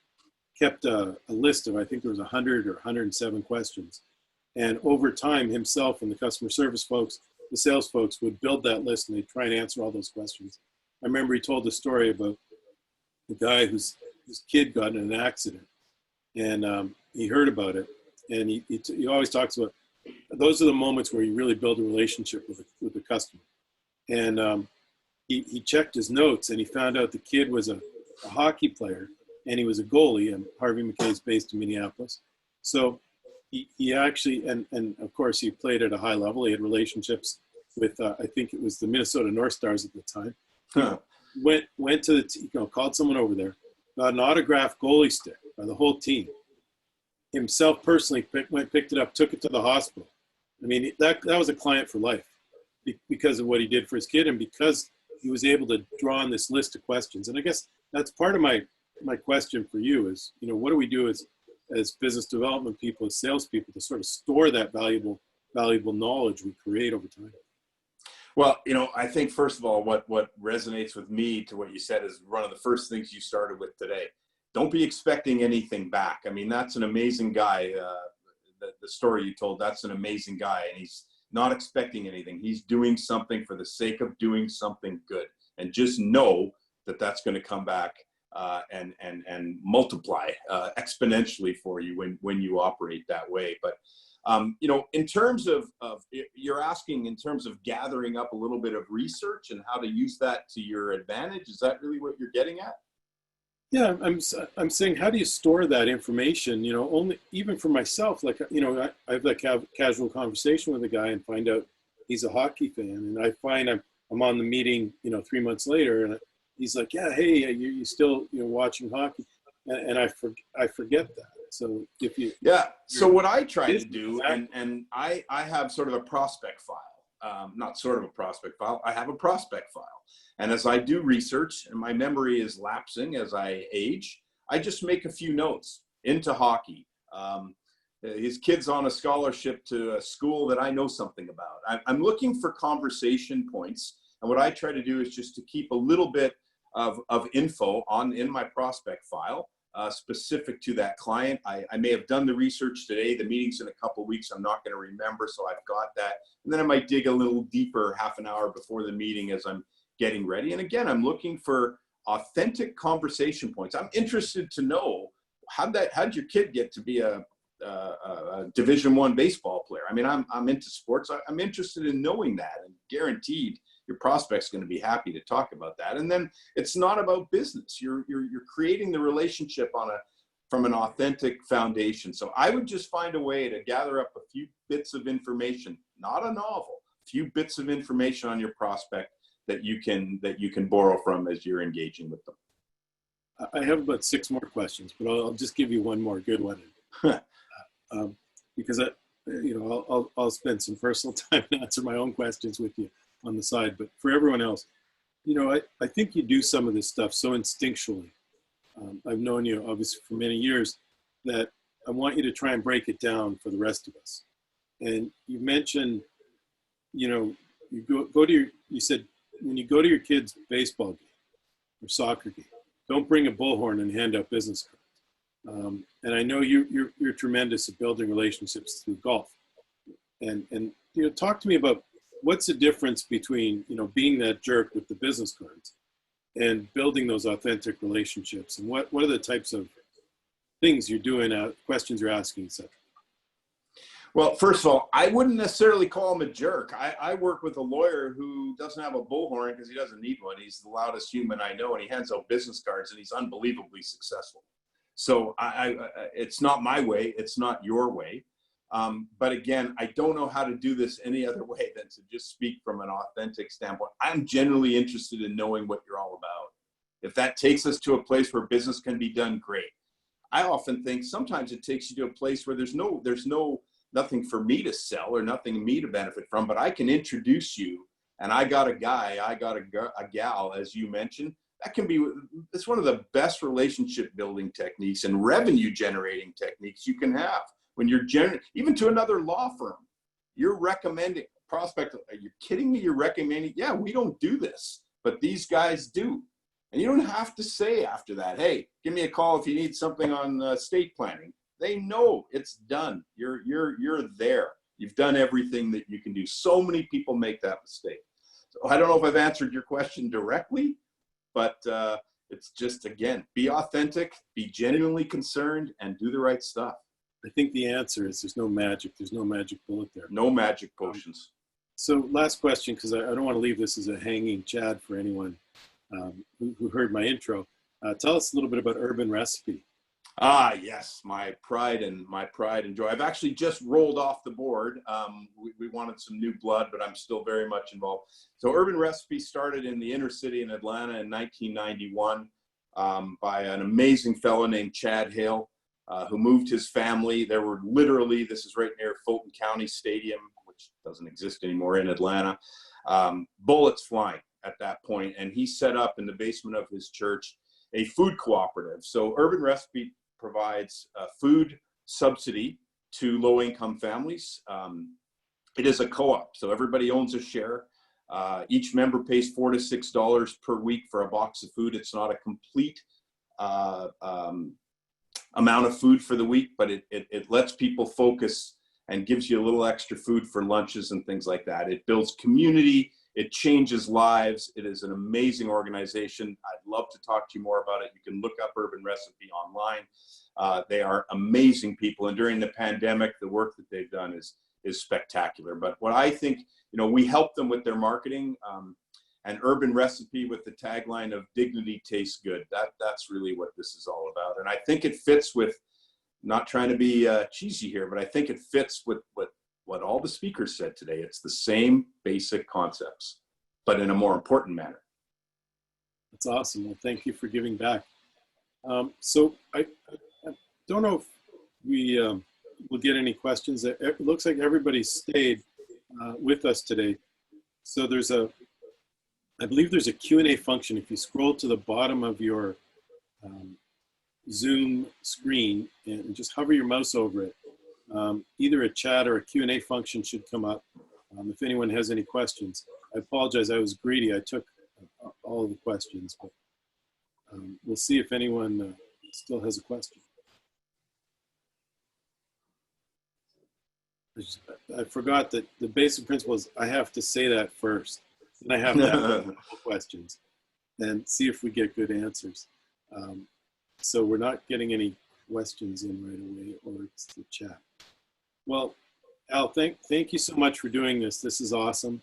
kept a list of, I think there was 100 or 107 questions. And over time, himself and the customer service folks, the sales folks would build that list, and they'd try and answer all those questions. I remember he told the story about the guy whose kid got in an accident, and he heard about it. And he always talks about, those are the moments where you really build a relationship with the customer. And he checked his notes, and he found out the kid was a hockey player, and he was a goalie, and Harvey McKay is based in Minneapolis. So he actually, and of course he played at a high level. He had relationships with, I think it was the Minnesota North Stars at the time. Huh. Went to called someone over there, got an autographed goalie stick by the whole team. Himself personally picked it up, took it to the hospital. I mean, that was a client for life because of what he did for his kid, and because he was able to draw on this list of questions. And I guess that's part of my question for you is, what do we do as business development people, as salespeople, to sort of store that valuable knowledge we create over time? Well, I think first of all, what resonates with me to what you said is one of the first things you started with today. Don't be expecting anything back. I mean, that's an amazing guy. The story you told, that's an amazing guy. And he's not expecting anything. He's doing something for the sake of doing something good. And just know that that's going to come back and multiply exponentially for you when you operate that way. But in terms of you're asking in terms of gathering up a little bit of research and how to use that to your advantage. Is that really what you're getting at? Yeah, I'm saying, how do you store that information? You know, only even for myself, like, you know, I have that casual conversation with a guy and find out he's a hockey fan, and I find I'm on the meeting, you know, 3 months later, and he's like, yeah, hey, you still, you know, watching hockey, and I forget that. So if you, Yeah. So you're what I try to business, do, and I have sort of a prospect file, not sort of a prospect file. I have a prospect file, and as I do research, and my memory is lapsing as I age, I just make a few notes into hockey. His kid's on a scholarship to a school that I know something about. I'm looking for conversation points, and what I try to do is just to keep a little bit of info in my prospect file. Specific to that client. I may have done the research today. The meeting's in a couple of weeks. I'm not going to remember, so I've got that. And then I might dig a little deeper half an hour before the meeting as I'm getting ready. And again, I'm looking for authentic conversation points. I'm interested to know how'd your kid get to be a Division I baseball player? I mean, I'm into sports. I'm interested in knowing that, and guaranteed your prospect's going to be happy to talk about that. And then it's not about business. You're creating the relationship from an authentic foundation. So I would just find a way to gather up a few bits of information, not a novel, a few bits of information on your prospect that you can borrow from as you're engaging with them. I have about 6 more questions, but I'll just give you one more good one. Because I'll spend some personal time to answer my own questions with you on the side. But for everyone else, you know, I think you do some of this stuff so instinctually. I've known you obviously for many years, that I want you to try and break it down for the rest of us. And you mentioned, you know, you said when you go to your kid's baseball game or soccer game, don't bring a bullhorn and hand out business cards. And I know you're tremendous at building relationships through golf. And you know, talk to me about what's the difference between, you know, being that jerk with the business cards and building those authentic relationships, and what are the types of things you're doing, questions you're asking, etc. Well, first of all, I wouldn't necessarily call him a jerk. I work with a lawyer who doesn't have a bullhorn because he doesn't need one. He's the loudest human I know, and he hands out business cards, and he's unbelievably successful. So it's not my way. It's not your way. But again, I don't know how to do this any other way than to just speak from an authentic standpoint. I'm generally interested in knowing what you're all about. If that takes us to a place where business can be done, great. I often think sometimes it takes you to a place where there's nothing for me to sell or nothing me to benefit from, but I can introduce you, and I got a guy, I got a gal, as you mentioned. It's one of the best relationship building techniques and revenue generating techniques you can have. When you're even to another law firm, you're recommending prospect. Are you kidding me? You're recommending, yeah, we don't do this, but these guys do. And you don't have to say after that, hey, give me a call if you need something on estate planning. They know it's done. You're there. You've done everything that you can do. So many people make that mistake. So I don't know if I've answered your question directly, but it's just, again, be authentic, be genuinely concerned, and do the right stuff. I think the answer is there's no magic. There's no magic bullet there. No magic potions. So last question, because I don't want to leave this as a hanging Chad for anyone who heard my intro. Tell us a little bit about Urban Recipe. Ah, yes, my pride and joy. I've actually just rolled off the board. We wanted some new blood, but I'm still very much involved. So Urban Recipe started in the inner city in Atlanta in 1991 by an amazing fellow named Chad Hale, who moved his family. There were literally, this is right near Fulton County Stadium, which doesn't exist anymore in Atlanta, bullets flying at that point. And he set up in the basement of his church a food cooperative. So Urban Recipe provides food subsidy to low-income families. It is a co-op, so everybody owns a share. Each member pays $4 to $6 per week for a box of food. It's not a complete amount of food for the week, but it lets people focus and gives you a little extra food for lunches and things like that. It builds community. It changes lives. It is an amazing organization. I'd love to talk to you more about it. You can look up Urban Recipe online. They are amazing people. And during the pandemic, the work that they've done is spectacular. But what I think, we help them with their marketing. an urban recipe with the tagline of dignity tastes good. That's really what this is all about. And I think it fits with, not trying to be cheesy here, but I think it fits with what all the speakers said today. It's the same basic concepts, but in a more important manner. That's awesome. Well, thank you for giving back. So I don't know if we will get any questions. It looks like everybody stayed with us today. So I believe there's a Q&A function. If you scroll to the bottom of your Zoom screen and just hover your mouse over it, either a chat or a Q&A function should come up if anyone has any questions. I apologize, I was greedy. I took all of the questions, but we'll see if anyone still has a question. I forgot that the basic principle is I have to say that first, and I have to ask a couple questions and see if we get good answers. So we're not getting any questions in right away, or it's the chat. Well, Al, thank you so much for doing this. This is awesome.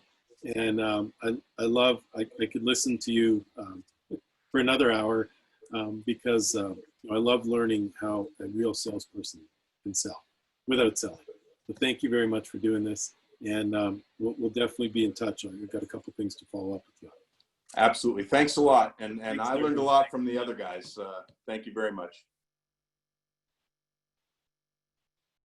And I could listen to you for another hour because I love learning how a real salesperson can sell without selling. So thank you very much for doing this. And we'll definitely be in touch. I've got a couple things to follow up with you. Absolutely. Thanks a lot. And I learned a lot from the other guys. Thank you very much.